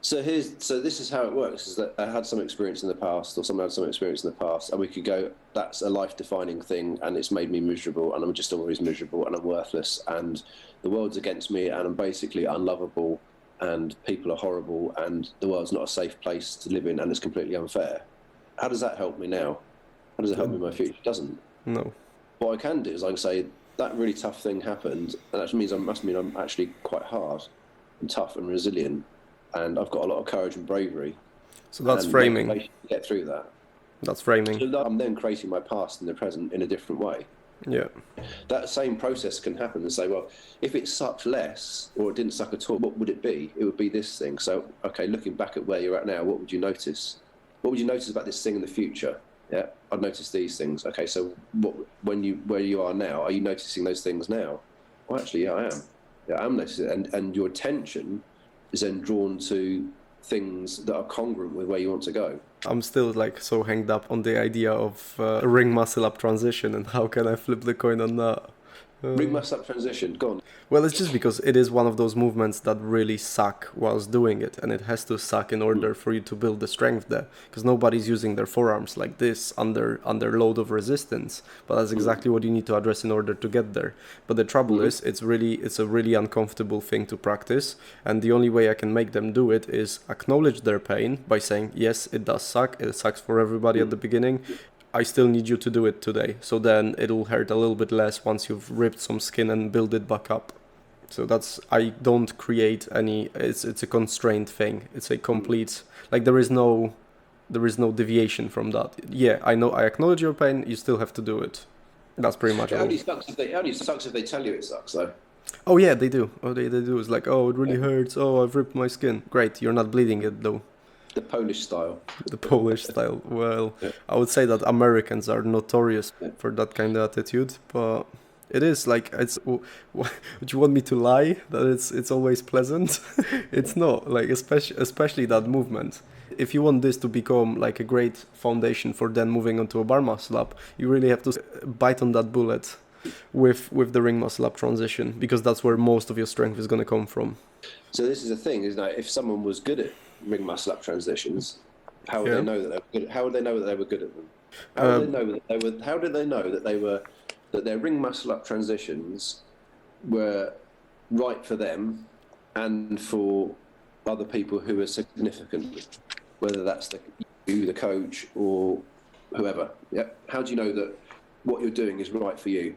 So this is how it works, is that I had some experience in the past, or someone had some experience in the past, and we could go, that's a life-defining thing, and it's made me miserable, and I'm just always miserable, and I'm worthless, and the world's against me, and I'm basically unlovable, and people are horrible, and the world's not a safe place to live in, and it's completely unfair. How does that help me now? How does it help me in my future? It doesn't. No. What I can do is I can say, that really tough thing happened, and that must mean I'm actually quite hard and tough and resilient, and I've got a lot of courage and bravery. So that's framing. To get through that. That's framing. So I'm then creating my past and the present in a different way. Yeah. That same process can happen and say, well, if it sucked less or it didn't suck at all, what would it be? It would be this thing. So, okay, looking back at where you're at now, what would you notice? What would you notice about this thing in the future? Yeah, I'd notice these things. Okay, so where you are now, are you noticing those things now? Well, actually, yeah, I am. Yeah, I'm noticing, and your attention is then drawn to things that are congruent with where you want to go. I'm still like so hanged up on the idea of ring muscle up transition, and how can I flip the coin on that? Ring muscle up transition, go on. Well, it's just because it is one of those movements that really suck whilst doing it, and it has to suck in order for you to build the strength there, because nobody's using their forearms like this under load of resistance, but that's exactly what you need to address in order to get there. But the trouble is, it's a really uncomfortable thing to practice, and the only way I can make them do it is acknowledge their pain by saying, yes, it does suck, it sucks for everybody at the beginning, I still need you to do it today. So then it'll hurt a little bit less once you've ripped some skin and build it back up. So I don't create any, it's a constrained thing. It's a complete, like there is no deviation from that. Yeah, I know, I acknowledge your pain, you still have to do it. That's pretty much It all. only sucks if they tell you it sucks, though. Oh yeah, they do. Oh, they do. It's like, oh, it really hurts. Oh, I've ripped my skin. Great, you're not bleeding it though. The Polish style. The Polish style. Well, I would say that Americans are notorious for that kind of attitude, but it is like, would you want me to lie that it's always pleasant? It's not, like, especially that movement. If you want this to become like a great foundation for then moving on to a bar muscle up, you really have to bite on that bullet with the ring muscle up transition, because that's where most of your strength is going to come from. So this is the thing, isn't it? If someone was good at ring muscle up transitions, how would they know that they were good? How would they know that they were good at them? How did they know that their ring muscle up transitions were right for them and for other people who are significant, whether that's the coach or whoever? Yeah. How do you know that what you're doing is right for you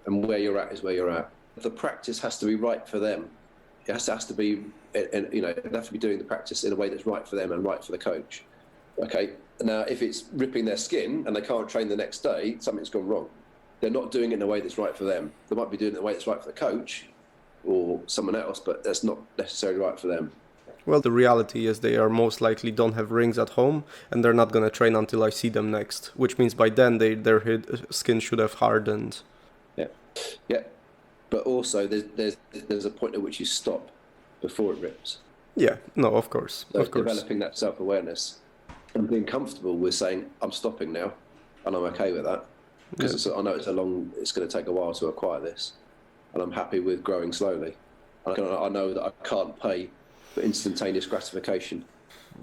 and where you're at is where you're at? The practice has to be right for them. It has to be, they have to be doing the practice in a way that's right for them and right for the coach. Okay, now if it's ripping their skin and they can't train the next day, something's gone wrong. They're not doing it in a way that's right for them. They might be doing it in a way that's right for the coach or someone else, but that's not necessarily right for them. Well, the reality is they are most likely don't have rings at home, and they're not going to train until I see them next, which means by then their skin should have hardened. Yeah. But also, there's a point at which you stop before it rips. Yeah, no, of course. So of course. Developing that self-awareness and being comfortable with saying, I'm stopping now, and I'm okay with that. Because I know it's going to take a while to acquire this, and I'm happy with growing slowly. I know that I can't pay for instantaneous gratification.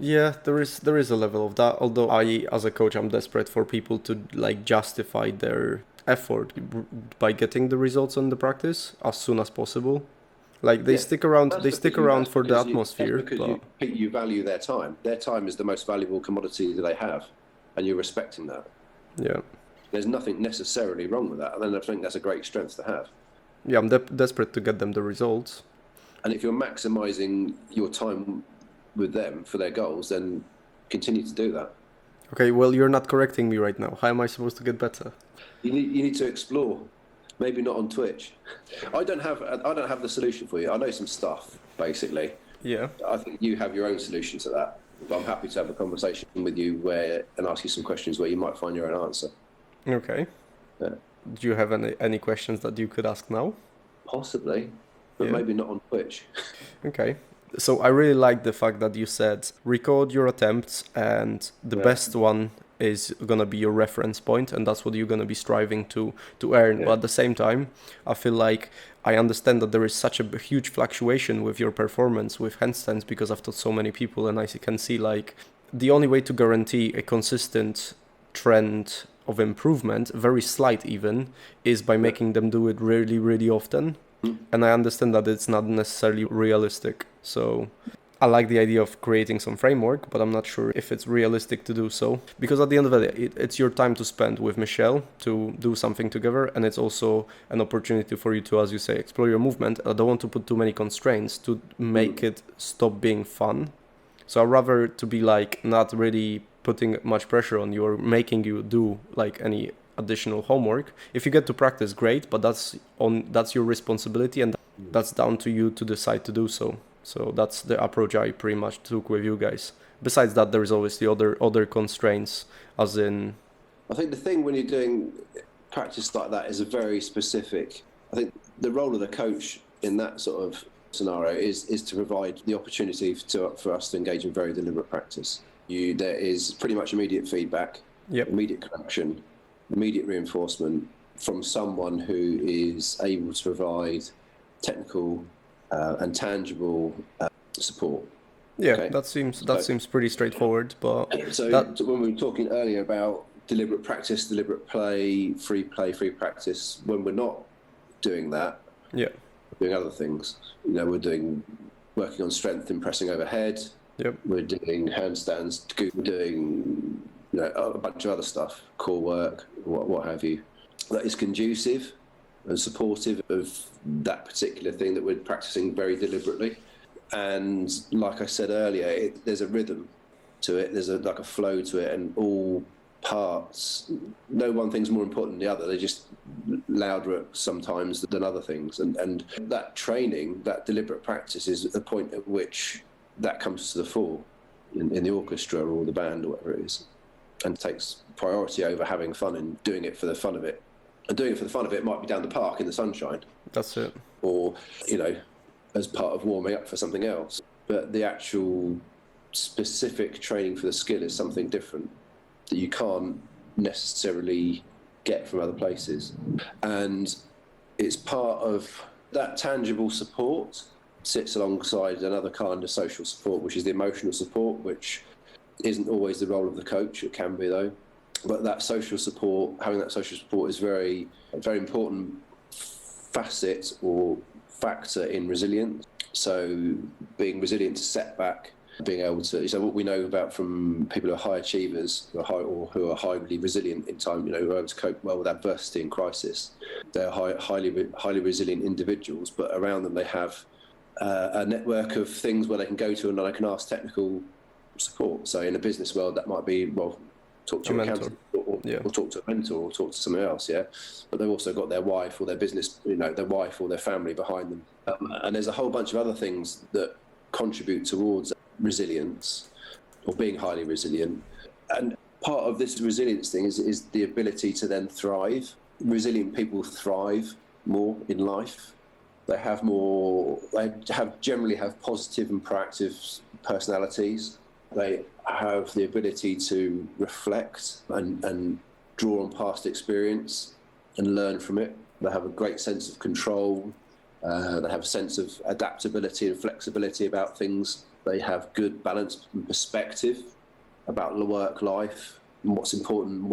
Yeah, there is a level of that, although as a coach, I'm desperate for people to like justify their effort by getting the results on the practice as soon as possible. Like they stick around for the atmosphere. You value their time. Their time is the most valuable commodity that they have, and you're respecting that. Yeah. There's nothing necessarily wrong with that, and I think that's a great strength to have. Yeah, I'm desperate to get them the results. And if you're maximising your time with them for their goals, then continue to do that. Okay, well, you're not correcting me right now. How am I supposed to get better? You need to explore. Maybe not on Twitch. I don't have the solution for you. I know some stuff, basically. Yeah. I think you have your own solution to that. But I'm happy to have a conversation with you and ask you some questions where you might find your own answer. Okay. Yeah. Do you have any questions that you could ask now? Possibly, but maybe not on Twitch. Okay. So I really like the fact that you said record your attempts and the best one is gonna be your reference point, and that's what you're gonna be striving to earn. Yeah. But at the same time, I feel like I understand that there is such a huge fluctuation with your performance with handstands, because I've taught so many people, and I can see like the only way to guarantee a consistent trend of improvement, very slight even, is by making them do it really, really often. And I understand that it's not necessarily realistic. So I like the idea of creating some framework, but I'm not sure if it's realistic to do so. Because at the end of the day, it's your time to spend with Michelle to do something together. And it's also an opportunity for you to, as you say, explore your movement. I don't want to put too many constraints to make it stop being fun. So I'd rather to be like not really putting much pressure on you or making you do like any additional homework. If you get to practice, great, but that's your responsibility, and that's down to you to decide to do so. So that's the approach I pretty much took with you guys. Besides that, there is obviously other constraints, as in... I think the thing when you're doing practice like that is a very specific... I think the role of the coach in that sort of scenario is to provide the opportunity for us to engage in very deliberate practice. There is pretty much immediate feedback, immediate correction, immediate reinforcement from someone who is able to provide technical and tangible support. Yeah, okay? that seems pretty straightforward. But so when we were talking earlier about deliberate practice, deliberate play, free practice, when we're not doing that, we're doing other things. We're working on strength and pressing overhead. We're doing handstands. We're doing a bunch of other stuff, core work, what have you. That is conducive and supportive of that particular thing that we're practicing very deliberately. And like I said earlier, there's a rhythm to it. There's like a flow to it, and all parts. No one thing's more important than the other. They're just louder sometimes than other things. And that training, that deliberate practice, is the point at which that comes to the fore in the orchestra or the band or whatever it is, and takes priority over having fun and doing it for the fun of it. And doing it for the fun of it might be down the park in the sunshine. That's it. Or, as part of warming up for something else. But the actual specific training for the skill is something different that you can't necessarily get from other places. And it's part of that tangible support sits alongside another kind of social support, which is the emotional support, which isn't always the role of the coach. It can be, though. But that social support, having that social support, is a very important facet or factor in resilience. So being resilient to setback, being able to... So what we know about from people who are high achievers or who are highly resilient in time, who are able to cope well with adversity and crisis, they're highly resilient individuals, but around them they have a network of things where they can go to and they can ask technical support. So in the business world, that might be, talk to your accountant or talk to a mentor or talk to someone else, But they've also got their wife or their business, their wife or their family behind them. And there's a whole bunch of other things that contribute towards resilience or being highly resilient. And part of this resilience thing is the ability to then thrive. Resilient people thrive more in life. They generally have positive and proactive personalities. They have the ability to reflect and draw on past experience and learn from it. They have a great sense of control. They have a sense of adaptability and flexibility about things. They have good balance and perspective about the work life and what's important.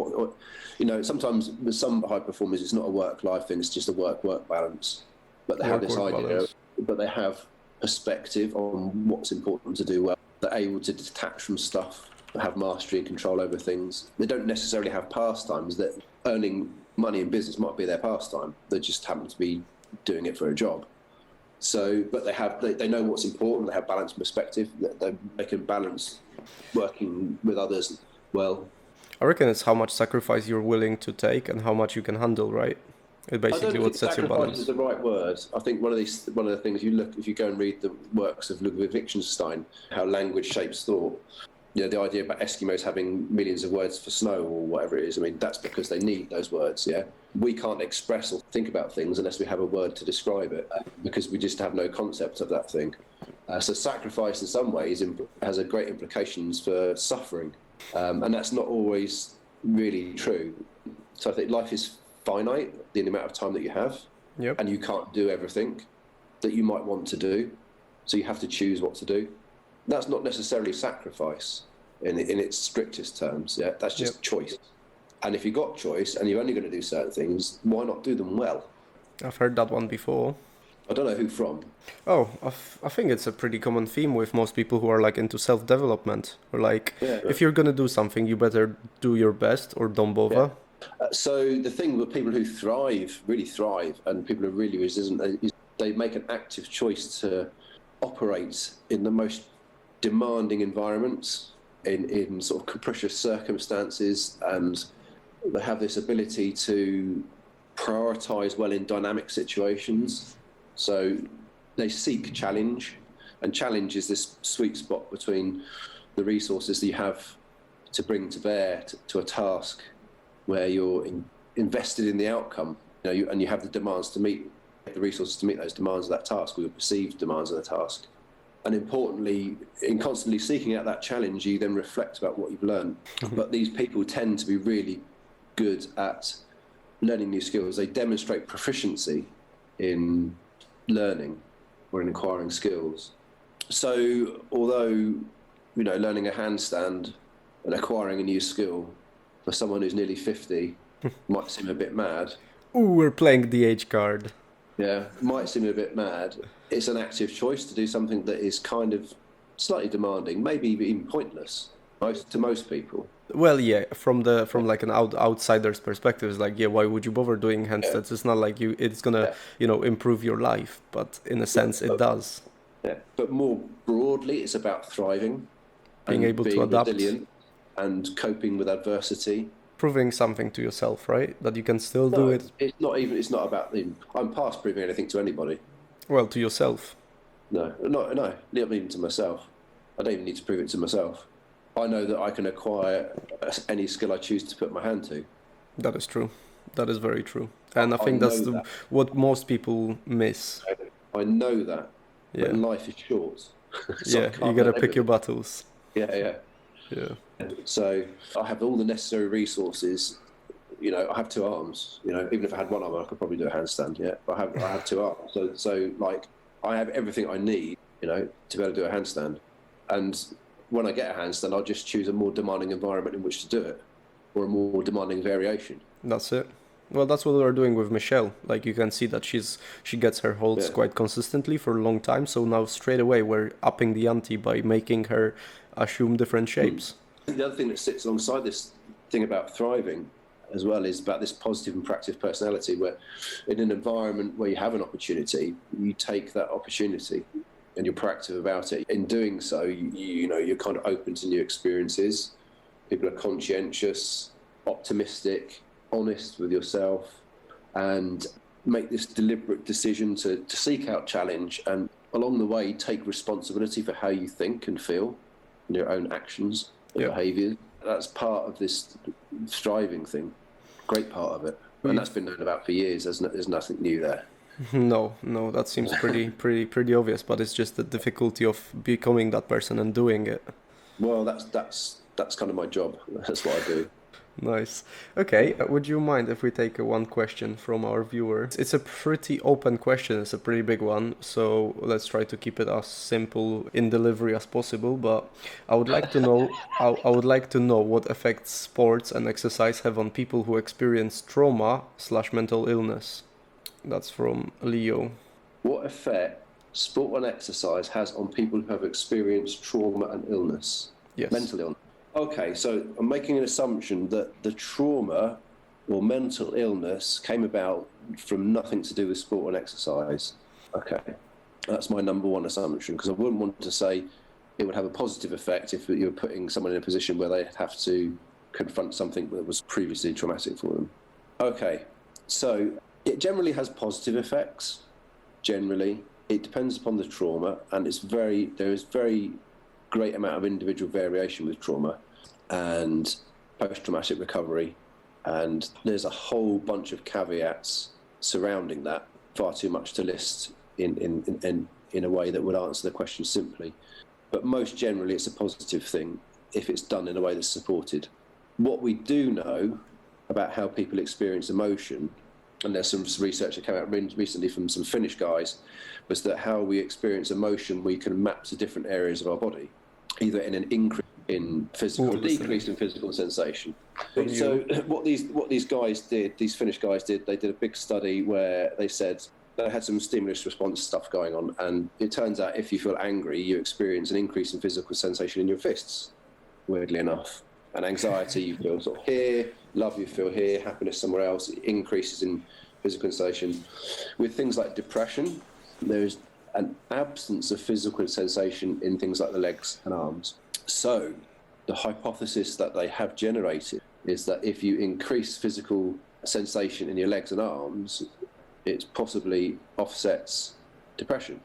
Sometimes with some high performers, it's not a work life thing; it's just a work balance. But they have this idea. But they have perspective on what's important to do well. They're able to detach from stuff, have mastery and control over things. They don't necessarily have pastimes. That earning money in business might be their pastime. They just happen to be doing it for a job. So, but they know what's important. They have balance and perspective. They can balance working with others well. I reckon it's how much sacrifice you're willing to take and how much you can handle, right? It's basically what sets your balance. Sacrifice is the right word. I think one of the things if you go and read the works of Ludwig Wittgenstein, how language shapes thought. The idea about Eskimos having millions of words for snow or whatever it is. I mean, that's because they need those words. We can't express or think about things unless we have a word to describe it, because we just have no concept of that thing. So sacrifice in some ways has a great implications for suffering. And that's not always really true. So I think life is finite, the amount of time that you have, Yep. and you can't do everything that you might want to do. So you have to choose what to do. That's not necessarily sacrifice in its strictest terms. Yeah, that's just choice. And if you've got choice and you're only going to do certain things, why not do them well? I've heard that one before. I don't know who from. Oh, I think it's a pretty common theme with most people who are like into self-development. Or like, if you're gonna do something, you better do your best or don't bother. So the thing with people who thrive, really thrive, and people who are really resistant, is they make an active choice to operate in the most demanding environments, in sort of capricious circumstances, and they have this ability to prioritize well in dynamic situations. So they seek challenge, and challenge is this sweet spot between the resources that you have to bring to bear to a task where you're invested in the outcome, and you have the demands to meet, the resources to meet those demands of that task, or your perceived demands of the task. And importantly, in constantly seeking out that challenge, you then reflect about what you've learned. But these people tend to be really good at learning new skills. They demonstrate proficiency in learning or in acquiring skills. So although, learning a handstand and acquiring a new skill for someone who's nearly 50 might seem a bit mad. Ooh, we're playing the age card. Yeah, might seem a bit mad. It's an active choice to do something that is kind of slightly demanding, maybe even pointless to most people. Well, yeah, from like an outsider's perspective, it's like, why would you bother doing handstands? It's not like it's gonna, improve your life, but in a sense, it does. Yeah, but more broadly, it's about thriving, being able to adapt, resilient, and coping with adversity. Proving something to yourself, right? That you can still do it. It's not about. I'm past proving anything to anybody. Well, to yourself. No, not even to myself. I don't even need to prove it to myself. I know that I can acquire any skill I choose to put my hand to. That is true. That is very true. And I think that's what most people miss. I know that. Yeah. But life is short. So you gotta pick your battles. Yeah. So I have all the necessary resources. I have two arms. Even if I had one arm, I could probably do a handstand. Yeah, but I have two arms. So like I have everything I need. To be able to do a handstand. And when I get a handstand, I'll just choose a more demanding environment in which to do it, or a more demanding variation. That's it. Well, that's what we're doing with Michelle. Like, you can see that she gets her holds quite consistently for a long time. So now straight away we're upping the ante by making her assume different shapes. The other thing that sits alongside this thing about thriving as well is about this positive and proactive personality, where in an environment where you have an opportunity, you take that opportunity and you're proactive about it. In doing so, you're kind of open to new experiences. People are conscientious, optimistic, honest with yourself, and make this deliberate decision to seek out challenge, and along the way take responsibility for how you think and feel, your own actions and behaviours. That's part of this striving thing, great part of it. And that's been known about for years. There's nothing new there. No, that seems pretty obvious, but it's just the difficulty of becoming that person and doing it. Well, that's kind of my job. That's what I do. Nice. Okay, would you mind if we take one question from our viewer? It's a pretty open question, it's a pretty big one, so let's try to keep it as simple in delivery as possible, but I would like to know what effects sports and exercise have on people who experience trauma/mental illness. That's from Leo. What effect sport and exercise has on people who have experienced trauma and illness? Yes. Mental illness. Okay, so I'm making an assumption that the trauma or mental illness came about from nothing to do with sport and exercise. Okay, that's my number one assumption, because I wouldn't want to say it would have a positive effect if you were putting someone in a position where they have to confront something that was previously traumatic for them. Okay, so it generally has positive effects. Generally, it depends upon the trauma, and there is very great amount of individual variation with trauma and post-traumatic recovery, and there's a whole bunch of caveats surrounding that, far too much to list in a way that would answer the question simply. But most generally, it's a positive thing if it's done in a way that's supported. What we do know about how people experience emotion, and there's some research that came out recently from some Finnish guys, was that how we experience emotion we can map to different areas of our body, either in an increase in physical or decrease in physical sensation. So what these guys did, these Finnish guys did, they did a big study where they said they had some stimulus response stuff going on, and it turns out if you feel angry, you experience an increase in physical sensation in your fists, weirdly enough. And anxiety, you feel sort of here, love, you feel here, happiness somewhere else, it increases in physical sensation. With things like depression, there's an absence of physical sensation in things like the legs and arms. So the hypothesis that they have generated is that if you increase physical sensation in your legs and arms, it possibly offsets depression.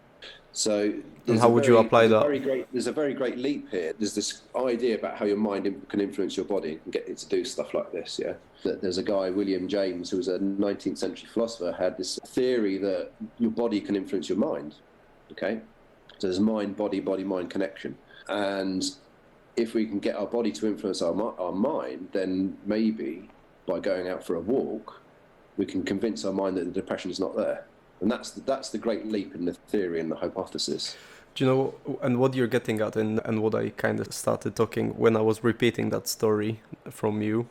So and how would you apply that? There's a very great leap here. There's this idea about how your mind can influence your body and get it to do stuff like this. Yeah, there's a guy, William James, who was a 19th century philosopher, had this theory that your body can influence your mind. Okay, so there's mind connection, and if we can get our body to influence our mind, then maybe by going out for a walk, we can convince our mind that the depression is not there. And that's the great leap in the theory and the hypothesis. Do you know, and what you're getting at, and what I kind of started talking when I was repeating that story from you,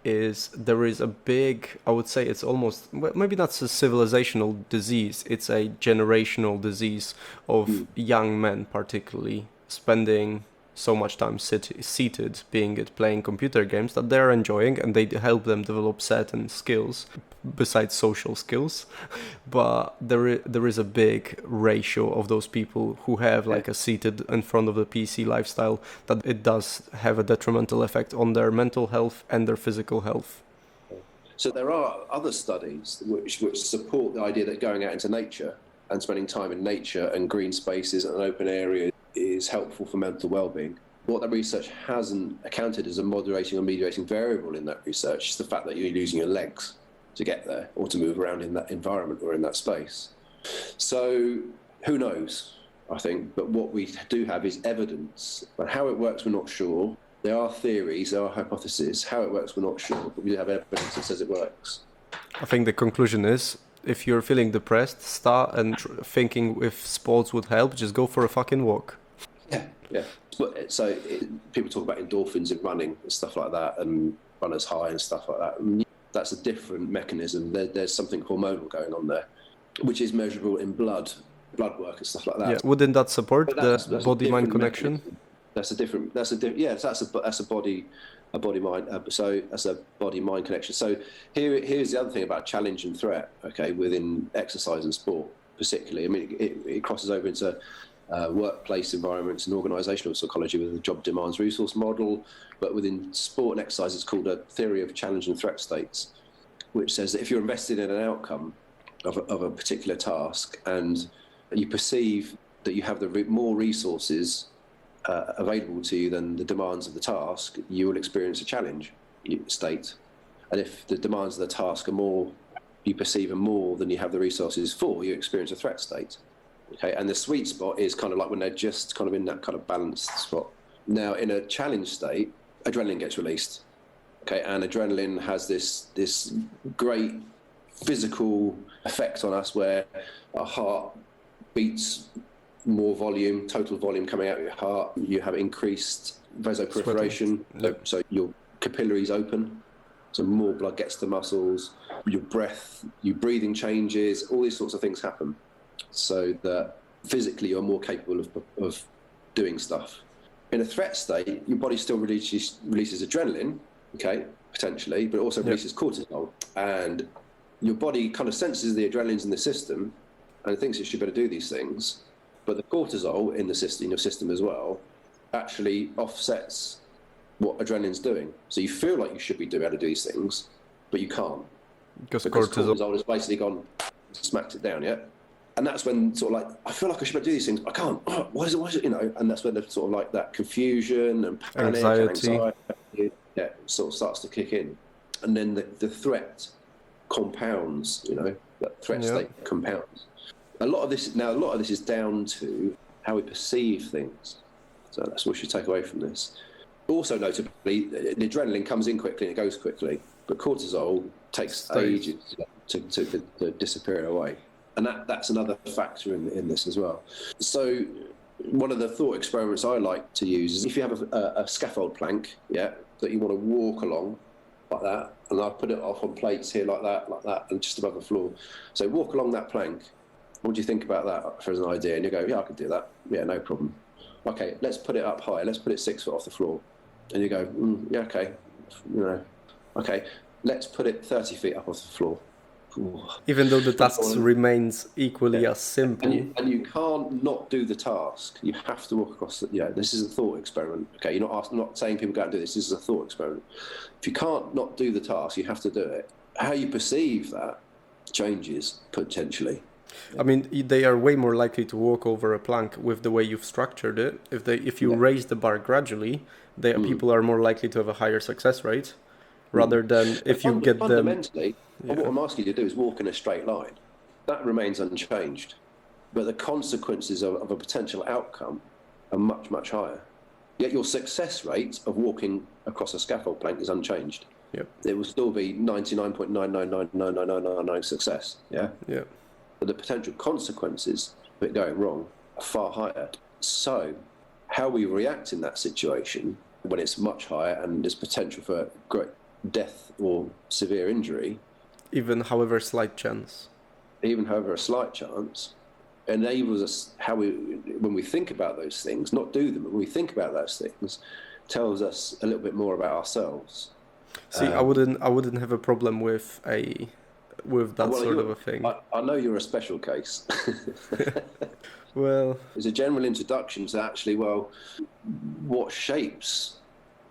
is there is a big, I would say it's almost, maybe that's a civilizational disease, it's a generational disease of young men particularly spending so much time seated, being it playing computer games that they're enjoying, and they help them develop certain skills besides social skills. But there is a big ratio of those people who have like a seated in front of the PC lifestyle that it does have a detrimental effect on their mental health and their physical health. So there are other studies which support the idea that going out into nature and spending time in nature and green spaces and open areas is helpful for mental well-being. What that research hasn't accounted as a moderating or mediating variable in that research is the fact that you're using your legs to get there or to move around in that environment or in that space. So who knows, I think, but what we do have is evidence. But how it works, we're not sure. There are theories, there are hypotheses. How it works, we're not sure, but we do have evidence that says it works. I think the conclusion is, if you're feeling depressed, start and thinking if sports would help, just go for a fucking walk. Yeah. So people talk about endorphins in running and stuff like that, and runners high and stuff like that. And that's a different mechanism. There's something hormonal going on there, which is measurable in blood work and stuff like that. Yeah. Wouldn't that support the body-mind connection? Mechanism. That's a body-mind. So that's a body-mind connection. So here's the other thing about challenge and threat. Okay, within exercise and sport, particularly. I mean, it crosses over into workplace environments and organisational psychology with the job demands resource model. But within sport and exercise, it's called a theory of challenge and threat states, which says that if you're invested in an outcome of a particular task and you perceive that you have more resources available to you than the demands of the task, you will experience a challenge state. And if the demands of the task are more, you perceive are more than you have the resources for, you experience a threat state. Okay, and the sweet spot is kind of like when they're just kind of in that kind of balanced spot. Now, in a challenge state, adrenaline gets released. Okay, and adrenaline has this great physical effect on us where our heart beats more volume, total volume coming out of your heart. You have increased vasoproliferation, so your capillaries open, so more blood gets to the muscles. Your breathing changes. All these sorts of things happen, so that physically you're more capable of doing stuff. In a threat state, your body still releases adrenaline, okay, potentially, but it also releases cortisol, and your body kind of senses the adrenaline's in the system and it thinks it should better do these things. But the cortisol in your system as well actually offsets what adrenaline's doing. So you feel like you should be able to do these things, but you can't. Because cortisol has basically gone, smacked it down, yeah? And that's when sort of like, I feel like I should be able to do these things, but I can't. Oh, why is it, you know? And that's when the sort of like that confusion and panic anxiety. And anxiety sort of starts to kick in. And then the threat compounds, you know, that threat state compounds. A lot of this is down to how we perceive things. So that's what we should take away from this. Also, notably, the adrenaline comes in quickly and it goes quickly, but cortisol takes ages to disappear away. And that's another factor in this as well. So one of the thought experiments I like to use is if you have a scaffold plank, that you want to walk along like that, and I put it off on plates here like that, and just above the floor. So walk along that plank. What do you think about that for an idea? And you go, yeah, I could do that. Yeah, no problem. Okay, let's put it up high. Let's put it 6 foot off the floor. And you go, yeah, okay. Okay, let's put it 30 feet up off the floor. Ooh. Even though the task remains equally as simple. And you can't not do the task. You have to walk across this is a thought experiment. Okay, you're not saying people go and do this. This is a thought experiment. If you can't not do the task, you have to do it. How you perceive that changes, potentially. I mean, they are way more likely to walk over a plank with the way you've structured it. If you raise the bar gradually, people are more likely to have a higher success rate, rather than if you get them... Fundamentally, what I'm asking you to do is walk in a straight line. That remains unchanged. But the consequences of a potential outcome are much, much higher. Yet your success rate of walking across a scaffold plank is unchanged. Yep. It will still be 99.9999999 success. Yeah? Yeah. But the potential consequences of it going wrong are far higher. So how we react in that situation when it's much higher and there's potential for great death or severe injury, even however a slight chance, enables us when we think about those things, not do them, but when we think about those things, tells us a little bit more about ourselves. See, I wouldn't have a problem with that sort of a thing. I know you're a special case. Well, it's a general introduction to actually, what shapes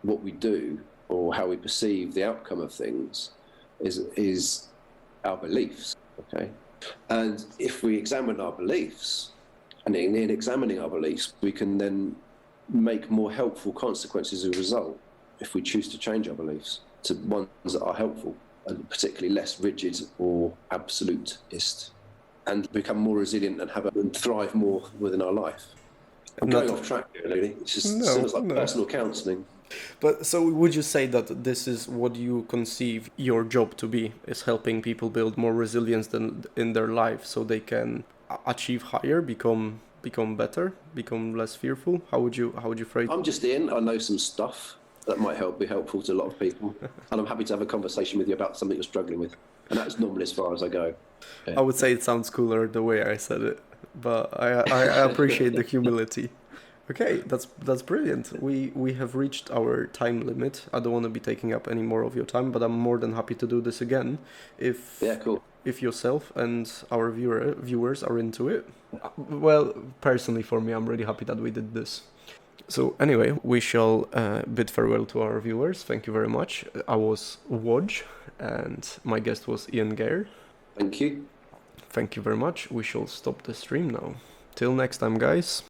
what we do or how we perceive the outcome of things is our beliefs. Okay, and if we examine our beliefs, and in examining our beliefs, we can then make more helpful consequences as a result. If we choose to change our beliefs to ones that are helpful, and particularly less rigid or absolutist, and become more resilient and thrive more within our life. I'm going off track here, really. It just sounds like personal counselling. But so would you say that this is what you conceive your job to be, is helping people build more resilience in their life so they can achieve higher, become better, become less fearful? How would you phrase it? I'm just Iain. I know some stuff that might be helpful to a lot of people. And I'm happy to have a conversation with you about something you're struggling with. And that's normally as far as I go. Yeah. I would say it sounds cooler the way I said it, but I appreciate the humility. Okay, that's brilliant. We have reached our time limit. I don't want to be taking up any more of your time, but I'm more than happy to do this again if yourself and our viewers are into it. Well, personally for me, I'm really happy that we did this. So anyway, we shall bid farewell to our viewers. Thank you very much. I was Woj, and my guest was Iain Gair. Thank you. Thank you very much. We shall stop the stream now. Till next time, guys.